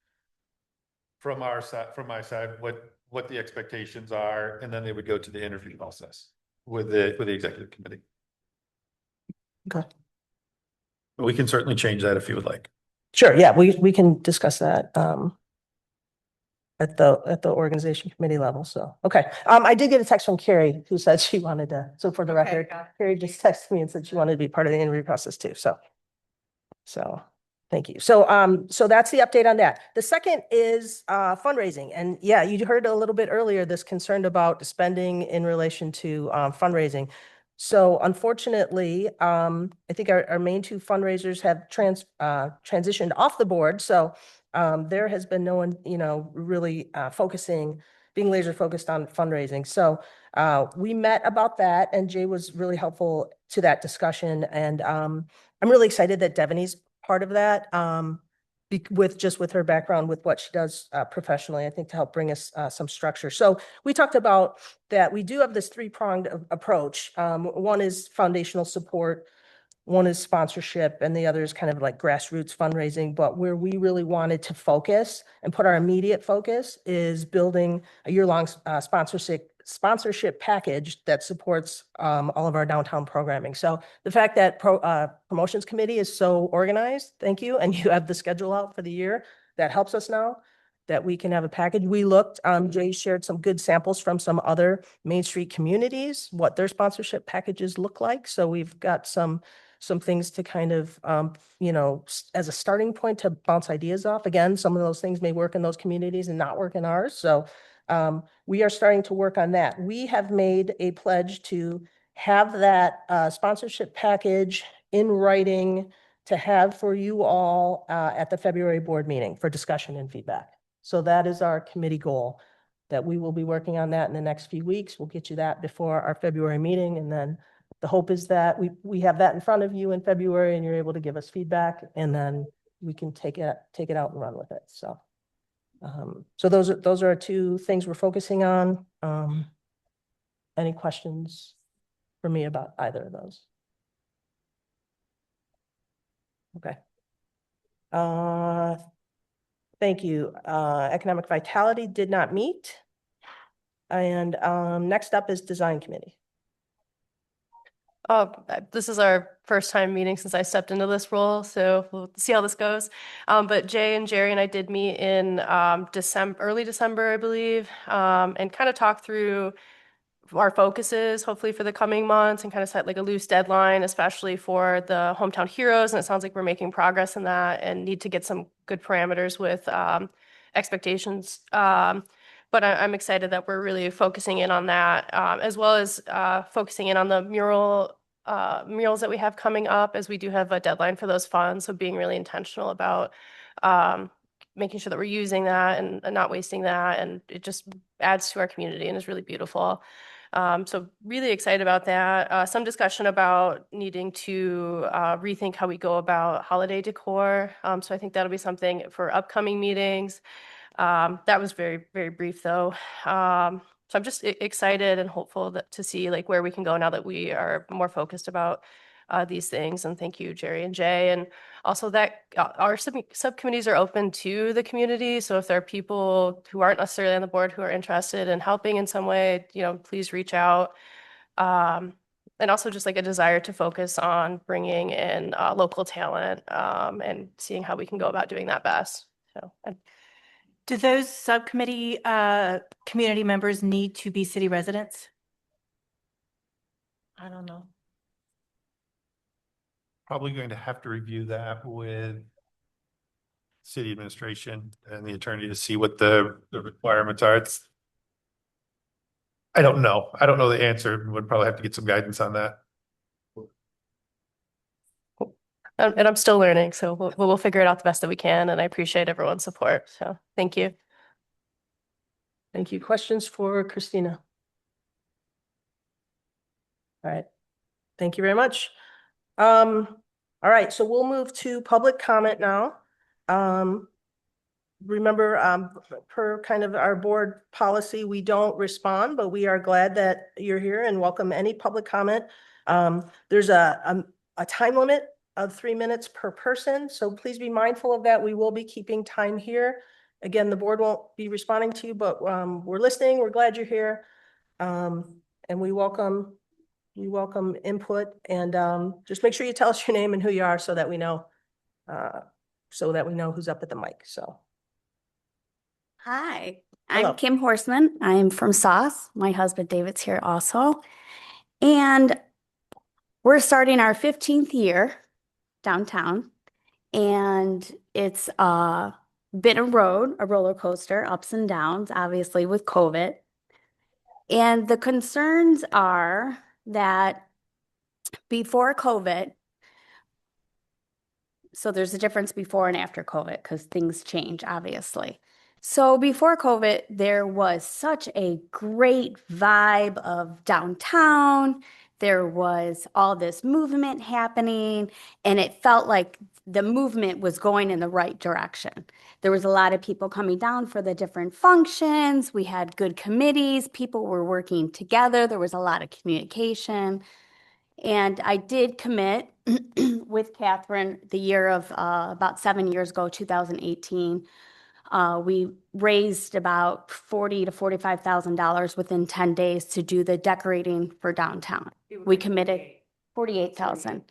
from our side, from my side, what the expectations are, and then they would go to the interview process with the executive committee.
Okay.
But we can certainly change that if you would like.
Sure, yeah, we can discuss that at the organization committee level, so, okay. I did get a text from Carrie who said she wanted to, so for the record, Carrie just texted me and said she wanted to be part of the interview process too, so, thank you. So that's the update on that. The second is fundraising, and yeah, you heard a little bit earlier, this concern about spending in relation to fundraising. So unfortunately, I think our main two fundraisers have transitioned off the board. So there has been no one, really being laser focused on fundraising. So we met about that, and Jay was really helpful to that discussion. And I'm really excited that Devaney's part of that. With her background, with what she does professionally, I think to help bring us some structure. So we talked about that we do have this three-pronged approach. One is foundational support, one is sponsorship, and the other is kind of like grassroots fundraising. But where we really wanted to focus and put our immediate focus is building a year-long sponsorship package that supports all of our downtown programming. So the fact that promotions committee is so organized, thank you, and you have the schedule out for the year, that helps us now that we can have a package. We looked, Jay shared some good samples from some other Main Street communities, what their sponsorship packages look like. So we've got some things to kind of, as a starting point to bounce ideas off. Again, some of those things may work in those communities and not work in ours. So we are starting to work on that. We have made a pledge to have that sponsorship package in writing to have for you all at the February board meeting for discussion and feedback. So that is our committee goal, that we will be working on that in the next few weeks. We'll get you that before our February meeting. And then the hope is that we have that in front of you in February and you're able to give us feedback, and then we can take it out and run with it. So so those are two things we're focusing on. Any questions for me about either of those? Okay. Thank you. Economic Vitality did not meet. And next up is Design Committee.
This is our first time meeting since I stepped into this role, so we'll see how this goes. But Jay and Jerry and I did meet in early December, I believe, and kind of talk through our focuses, hopefully for the coming months, and kind of set like a loose deadline, especially for the hometown heroes. And it sounds like we're making progress in that and need to get some good parameters with expectations. But I'm excited that we're really focusing in on that, as well as focusing in on the murals that we have coming up, as we do have a deadline for those funds. So being really intentional about making sure that we're using that and not wasting that. And it just adds to our community and is really beautiful. So really excited about that. Some discussion about needing to rethink how we go about holiday decor. So I think that'll be something for upcoming meetings. That was very, very brief though. So I'm just excited and hopeful to see like where we can go now that we are more focused about these things. And thank you, Jerry and Jay. And also that our subcommittees are open to the community. So if there are people who aren't necessarily on the board who are interested in helping in some way, please reach out. And also just like a desire to focus on bringing in local talent and seeing how we can go about doing that best. So,
Do those subcommittee community members need to be city residents?
I don't know.
Probably going to have to review that with city administration and the attorney to see what the requirements are. I don't know. I don't know the answer. Would probably have to get some guidance on that.
and I'm still learning, so we'll figure it out the best that we can. And I appreciate everyone's support. So thank you.
Thank you. Questions for Christina? All right. Thank you very much. All right, so we'll move to public comment now. Remember, per kind of our board policy, we don't respond, but we are glad that you're here and welcome any public comment. There's a time limit of 3 minutes per person, so please be mindful of that. We will be keeping time here. Again, the board won't be responding to you, but we're listening. We're glad you're here. And we welcome input, and just make sure you tell us your name and who you are so that we know who's up at the mic. So.
Hi,
Hello.
I'm Kim Horseman. I'm from Sauce. My husband David's here also. And we're starting our 15th year downtown. And it's been a roller coaster, ups and downs, obviously with COVID. And the concerns are that before COVID, so there's a difference before and after COVID because things change, obviously. So before COVID, there was such a great vibe of downtown. There was all this movement happening, and it felt like the movement was going in the right direction. There was a lot of people coming down for the different functions. We had good committees. People were working together. There was a lot of communication. And I did commit with Catherine the year of about 7 years ago, 2018. We raised about $40,000 to $45,000 within 10 days to do the decorating for downtown. We committed 48,000.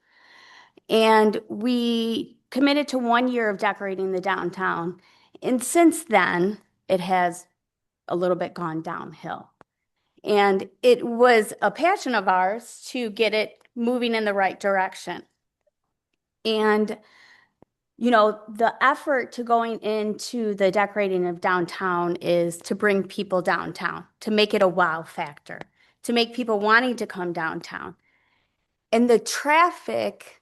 And we committed to 1 year of decorating the downtown. And since then, it has a little bit gone downhill. And it was a passion of ours to get it moving in the right direction. And the effort to going into the decorating of downtown is to bring people downtown, to make it a wow factor, to make people wanting to come downtown. And the traffic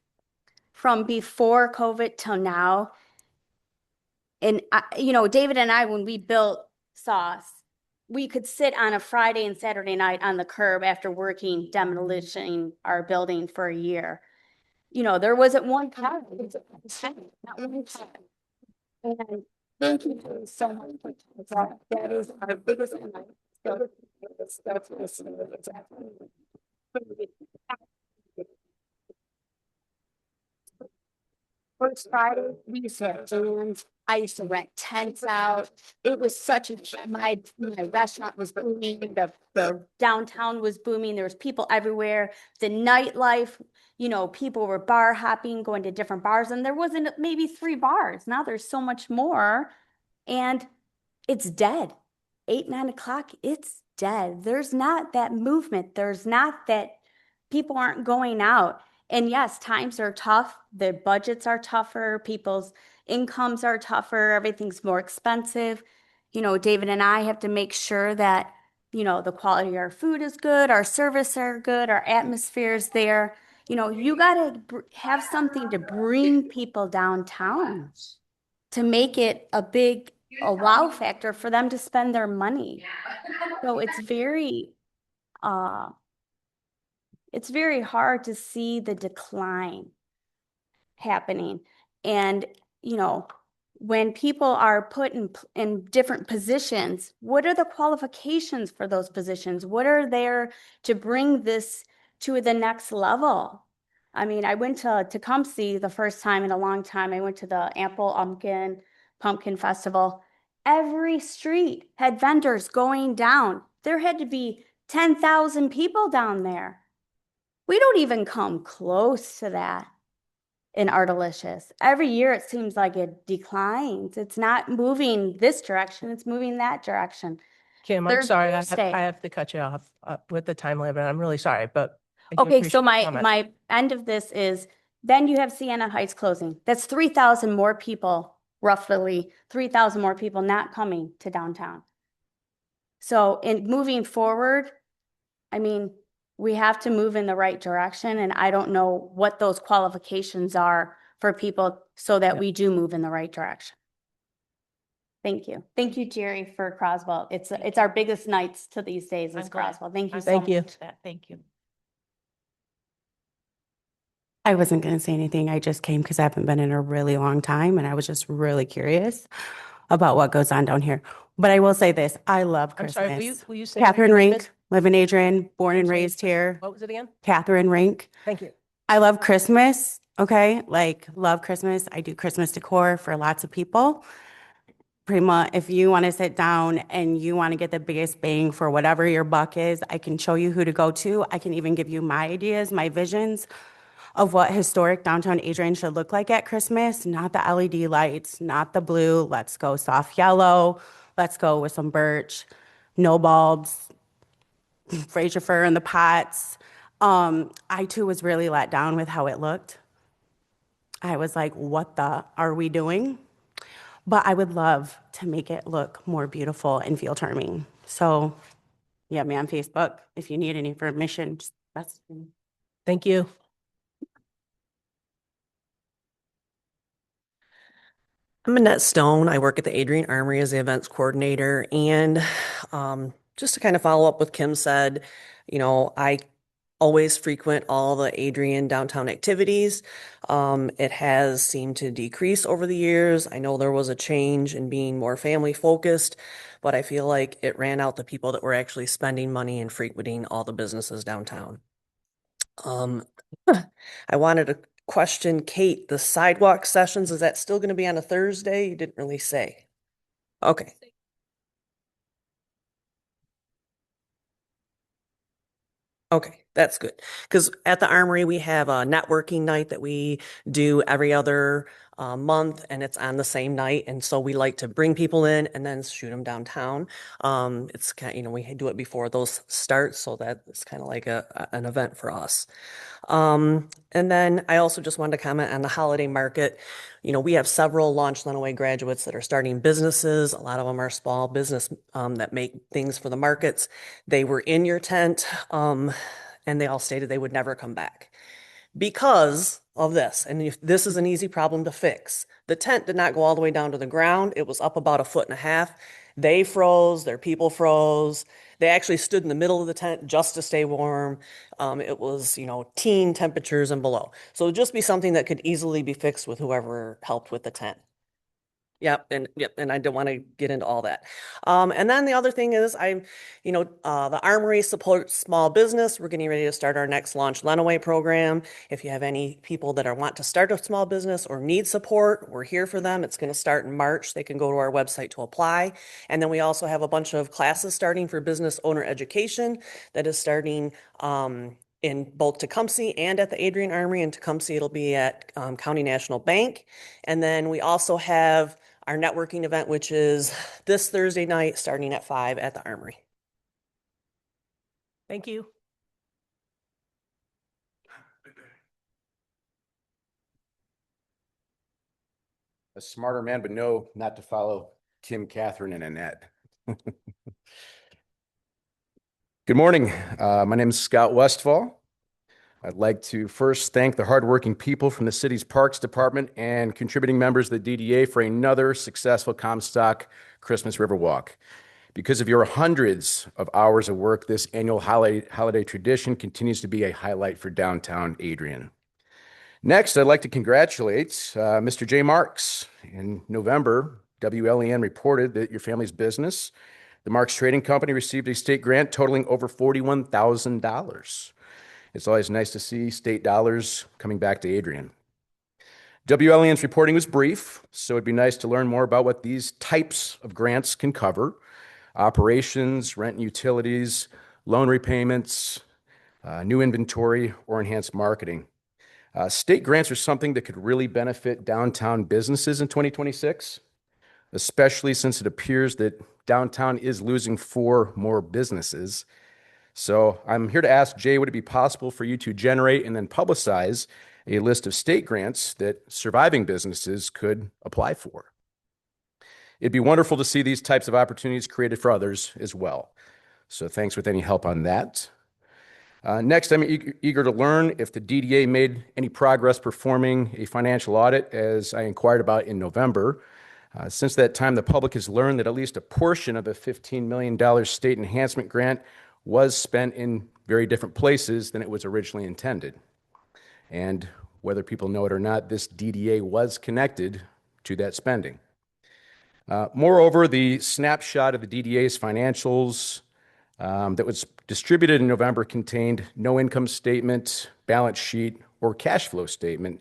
from before COVID till now, and David and I, when we built Sauce, we could sit on a Friday and Saturday night on the curb after working demolishing our building for a year. There wasn't one car. Not one car. And thank you so much for that. That is our biggest First Friday, we used to have bands. I used to rent tents out. It was my restaurant was booming. The downtown was booming. There was people everywhere. The nightlife, people were bar hopping, going to different bars, and there wasn't maybe 3 bars. Now there's so much more, and it's dead. 8, 9 o'clock, it's dead. There's not that movement. There's not that people aren't going out. And yes, times are tough. The budgets are tougher. People's incomes are tougher. Everything's more expensive. David and I have to make sure that, the quality of our food is good, our service are good, our atmosphere is there. You got to have something to bring people downtown to make it a wow factor for them to spend their money. So it's very hard to see the decline happening. And, when people are put in different positions, what are the qualifications for those positions? What are there to bring this to the next level? I mean, I went to Tecumseh the first time in a long time. I went to the Ample Pumpkin Festival. Every street had vendors going down. There had to be 10,000 people down there. We don't even come close to that in Artelicious. Every year it seems like it declines. It's not moving this direction, it's moving that direction.
Kim, I'm
Third
sorry,
Thursday.
I have to cut you off with the time limit. I'm really sorry, but. I do
Okay, so
appreciate your comment.
my end of this is, then you have Sienna Heights closing. That's 3,000 more people, roughly 3,000 more people not coming to downtown. So in moving forward, I mean, we have to move in the right direction, and I don't know what those qualifications are for people so that we do move in the right direction. Thank you. Thank you, Jerry, for Croswell. It's our biggest nights to these days is
I'm glad.
Croswell. Thank you
I'm
so
Thank you.
much.
Thank you.
I wasn't going to say anything. I just came because I haven't been in a really long time and I was just really curious about what goes on down here. But I will say this, I love
I'm
Christmas.
sorry, will you say? what
Catherine
your name
Rink,
is?
live in Adrian, born and
I'm sorry,
raised here.
What was it again?
Catherine Rink.
Thank you.
I love Christmas. Okay. Like, love Christmas. I do Christmas decor for lots of people. Prima, if you want to sit down and you want to get the biggest bang for whatever your buck is, I can show you who to go to. I can even give you my ideas, my visions of what historic downtown Adrian should look like at Christmas. Not the LED lights, not the blue. Let's go soft yellow. Let's go with some birch, no bulbs, Fraser fir in the pots. I too was really let down with how it looked. I was like, what the are we doing? But I would love to make it look more beautiful and feel charming. So you have me on Facebook. If you need any information, just message me.
Thank you.
I'm Annette Stone. I work at the Adrian Armory as the events coordinator. And just to kind of follow up what Kim said, I always frequent all the Adrian downtown activities. It has seemed to decrease over the years. I know there was a change in being more family focused, but I feel like it ran out the people that were actually spending money and frequenting all the businesses downtown. I wanted to question Kate, the sidewalk sessions, is that still going to be on a Thursday? You didn't really say. Okay. Okay, that's good. Because at the Armory, we have a networking night that we do every other month, and it's on the same night. And so we like to bring people in and then shoot them downtown. It's kind of, we do it before those start, so that it's kind of like an event for us. And then I also just wanted to comment on the holiday market. We have several Launch Lenawee graduates that are starting businesses. A lot of them are small business that make things for the markets. They were in your tent, and they all stated they would never come back because of this. And if this is an easy problem to fix. The tent did not go all the way down to the ground. It was up about 1.5 feet. They froze, their people froze. They actually stood in the middle of the tent just to stay warm. It was, teen temperatures and below. So it'd just be something that could easily be fixed with whoever helped with the tent. Yep, and I don't want to get into all that. And then the other thing is the Armory supports small business. We're getting ready to start our next Launch Lenawee program. If you have any people that want to start a small business or need support, we're here for them. It's going to start in March. They can go to our website to apply. And then we also have a bunch of classes starting for business owner education that is starting in both Tecumseh and at the Adrian Armory. In Tecumseh, it'll be at County National Bank. And then we also have our networking event, which is this Thursday night, starting at 5 at the Armory.
Thank you.
A smarter man, but no, not to follow Kim, Catherine, and Annette. Good morning. My name is Scott Westfall. I'd like to first thank the hardworking people from the city's Parks Department and contributing members of the DDA for another successful Comstock Christmas River Walk. Because of your hundreds of hours of work, this annual holiday tradition continues to be a highlight for downtown Adrian. Next, I'd like to congratulate Mr. J. Marks. In November, WLEN reported that your family's business, the Marks Trading Company, received a state grant totaling over $41,000. It's always nice to see state dollars coming back to Adrian. WLEN's reporting was brief, so it'd be nice to learn more about what these types of grants can cover: operations, rent and utilities, loan repayments, new inventory, or enhanced marketing. State grants are something that could really benefit downtown businesses in 2026, especially since it appears that downtown is losing 4 more businesses. So I'm here to ask Jay, would it be possible for you to generate and then publicize a list of state grants that surviving businesses could apply for? It'd be wonderful to see these types of opportunities created for others as well. So thanks with any help on that. Next, I'm eager to learn if the DDA made any progress performing a financial audit, as I inquired about in November. Since that time, the public has learned that at least a portion of the $15 million state enhancement grant was spent in very different places than it was originally intended. And whether people know it or not, this DDA was connected to that spending. Moreover, the snapshot of the DDA's financials that was distributed in November contained no income statement, balance sheet, or cash flow statement,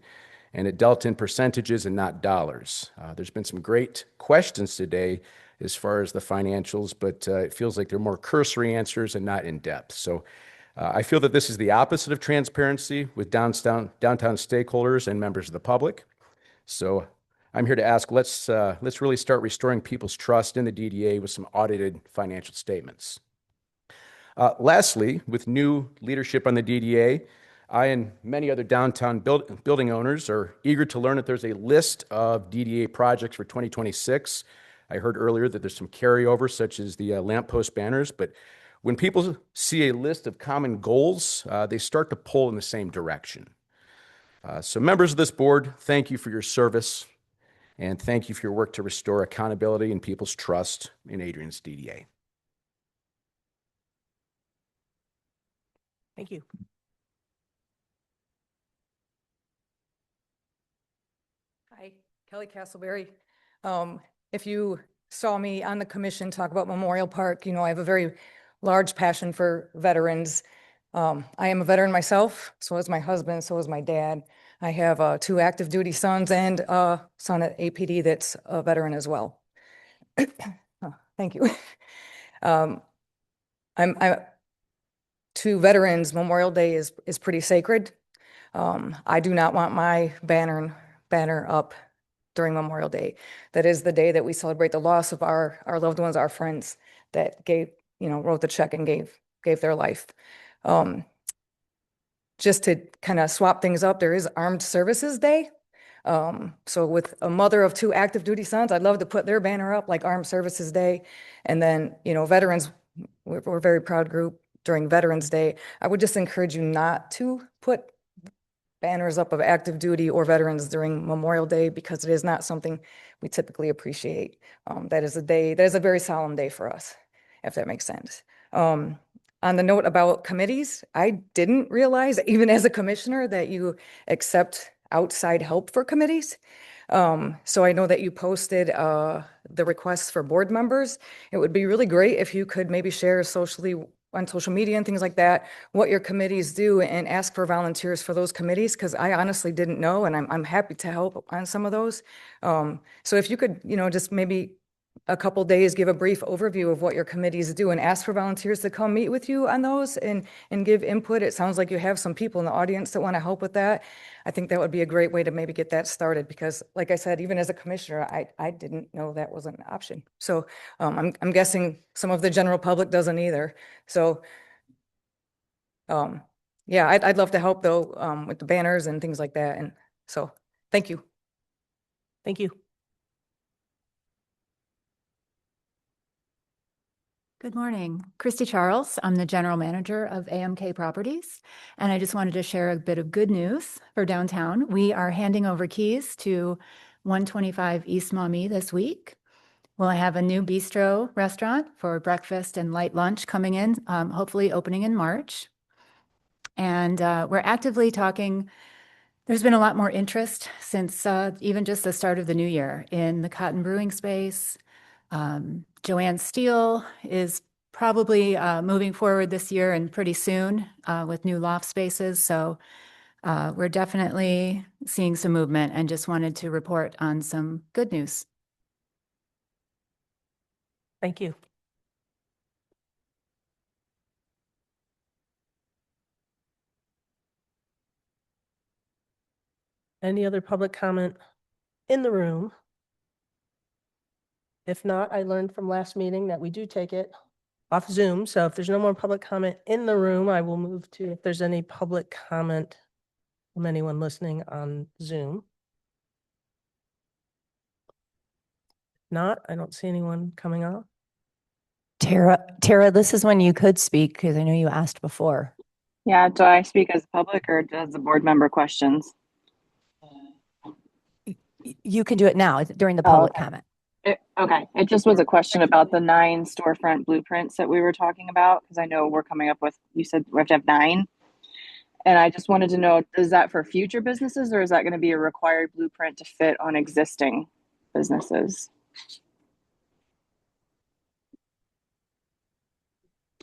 and it dealt in percentages and not dollars. There's been some great questions today as far as the financials, but it feels like they're more cursory answers and not in depth. So I feel that this is the opposite of transparency with downtown stakeholders and members of the public. So I'm here to ask, let's really start restoring people's trust in the DDA with some audited financial statements. Lastly, with new leadership on the DDA, I and many other downtown building owners are eager to learn that there's a list of DDA projects for 2026. I heard earlier that there's some carryover, such as the lamppost banners, but when people see a list of common goals, they start to pull in the same direction. So members of this board, thank you for your service, and thank you for your work to restore accountability and people's trust in Adrian's DDA.
Thank you.
Hi, Kelly Castleberry. If you saw me on the commission talk about Memorial Park, you know I have a very large passion for veterans. I am a veteran myself, so is my husband, so is my dad. I have 2 active duty sons and a son at APD that's a veteran as well. Thank you. To veterans, Memorial Day is pretty sacred. I do not want my banner up during Memorial Day. That is the day that we celebrate the loss of our loved ones, our friends that wrote the check and gave their life. Just to kind of swap things up, there is Armed Services Day. So with a mother of 2 active duty sons, I'd love to put their banner up like Armed Services Day. And then, veterans, we're a very proud group during Veterans Day. I would just encourage you not to put banners up of active duty or veterans during Memorial Day, because it is not something we typically appreciate. That is a very solemn day for us, if that makes sense. On the note about committees, I didn't realize, even as a commissioner, that you accept outside help for committees. So I know that you posted the requests for board members. It would be really great if you could maybe share socially on social media and things like that, what your committees do, and ask for volunteers for those committees, because I honestly didn't know, and I'm happy to help on some of those. So if you could, just maybe a couple days, give a brief overview of what your committees do and ask for volunteers to come meet with you on those and give input. It sounds like you have some people in the audience that want to help with that. I think that would be a great way to maybe get that started, because like I said, even as a commissioner, I didn't know that was an option. So I'm guessing some of the general public doesn't either. So yeah, I'd love to help though, with the banners and things like that. And so thank you.
Thank you.
Good morning. Christy Charles. I'm the general manager of AMK Properties, and I just wanted to share a bit of good news for downtown. We are handing over keys to 125 East Maumee this week. We'll have a new bistro restaurant for breakfast and light lunch coming in, hopefully opening in March. And we're actively talking. There's been a lot more interest since even just the start of the new year in the cotton brewing space. Joanne Steele is probably moving forward this year and pretty soon with new loft spaces. So we're definitely seeing some movement and just wanted to report on some good news.
Thank you. Any other public comment in the room? If not, I learned from last meeting that we do take it off Zoom. So if there's no more public comment in the room, I will move to if there's any public comment from anyone listening on Zoom. Not, I don't see anyone coming on.
Tara, this is when you could speak because I know you asked before.
Yeah, do I speak as public or does the board member questions?
You can do it now during the
Oh,
public
okay.
comment.
Okay, it just was a question about the 9 storefront blueprints that we were talking about, because I know we're coming up with, you said we have to have 9. And I just wanted to know, is that for future businesses or is that going to be a required blueprint to fit on existing businesses?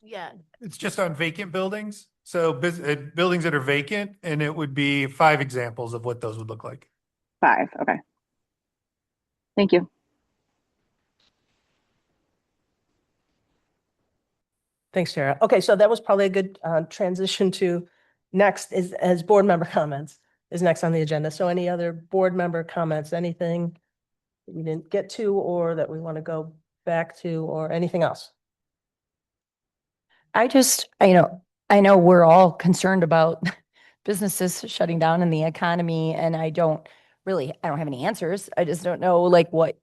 Yeah.
It's just on vacant buildings. So buildings that are vacant, and it would be 5 examples of what those would look like.
5, okay. Thank you.
Thanks, Tara. Okay, so that was probably a good transition to next is as board member comments is next on the agenda. So any other board member comments, anything that we didn't get to or that we want to go back to or anything else?
I know we're all concerned about businesses shutting down in the economy, and I don't have any answers. I just don't know like what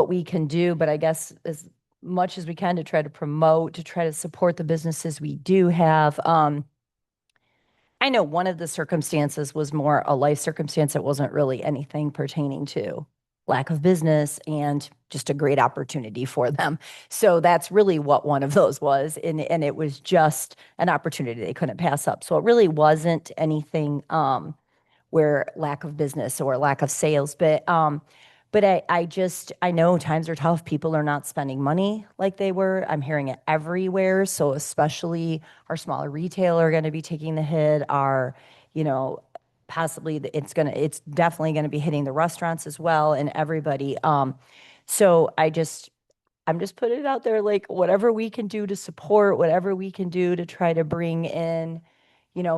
we can do, but I guess as much as we can to try to promote, to try to support the businesses we do have. I know one of the circumstances was more a life circumstance. It wasn't really anything pertaining to lack of business and just a great opportunity for them. So that's really what one of those was. And it was just an opportunity they couldn't pass up. So it really wasn't anything where lack of business or lack of sales. But I know times are tough. People are not spending money like they were. I'm hearing it everywhere. So especially our smaller retail are going to be taking the hit. Possibly it's definitely going to be hitting the restaurants as well and everybody. So I'm just putting it out there, like whatever we can do to support, whatever we can do to try to bring in,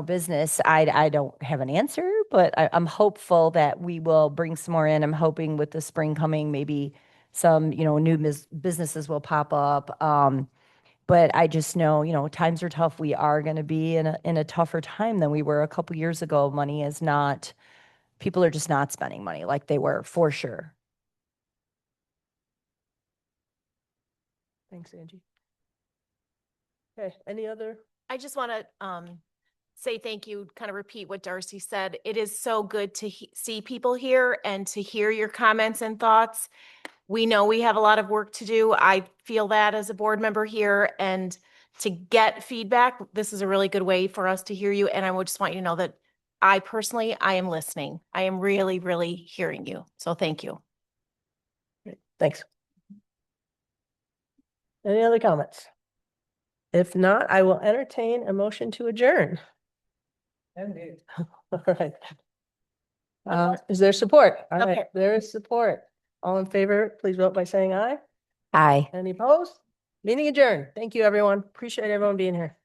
business. I don't have an answer, but I'm hopeful that we will bring some more in. I'm hoping with the spring coming, maybe some, new businesses will pop up. But I just know, times are tough. We are going to be in a tougher time than we were a couple years ago. People are just not spending money like they were for sure.
Thanks, Angie. Okay, any other?
I just want to say thank you, kind of repeat what Darcy said. It is so good to see people here and to hear your comments and thoughts. We know we have a lot of work to do. I feel that as a board member here, and to get feedback, this is a really good way for us to hear you. And I would just want you to know that I am listening. I am really, really hearing you. So thank you.
Thanks. Any other comments? If not, I will entertain a motion to adjourn. All right. Is there support? All right, there is support. All in favor, please vote by saying aye.
Aye.
Any opposed? Meeting adjourned. Thank you, everyone. Appreciate everyone being here.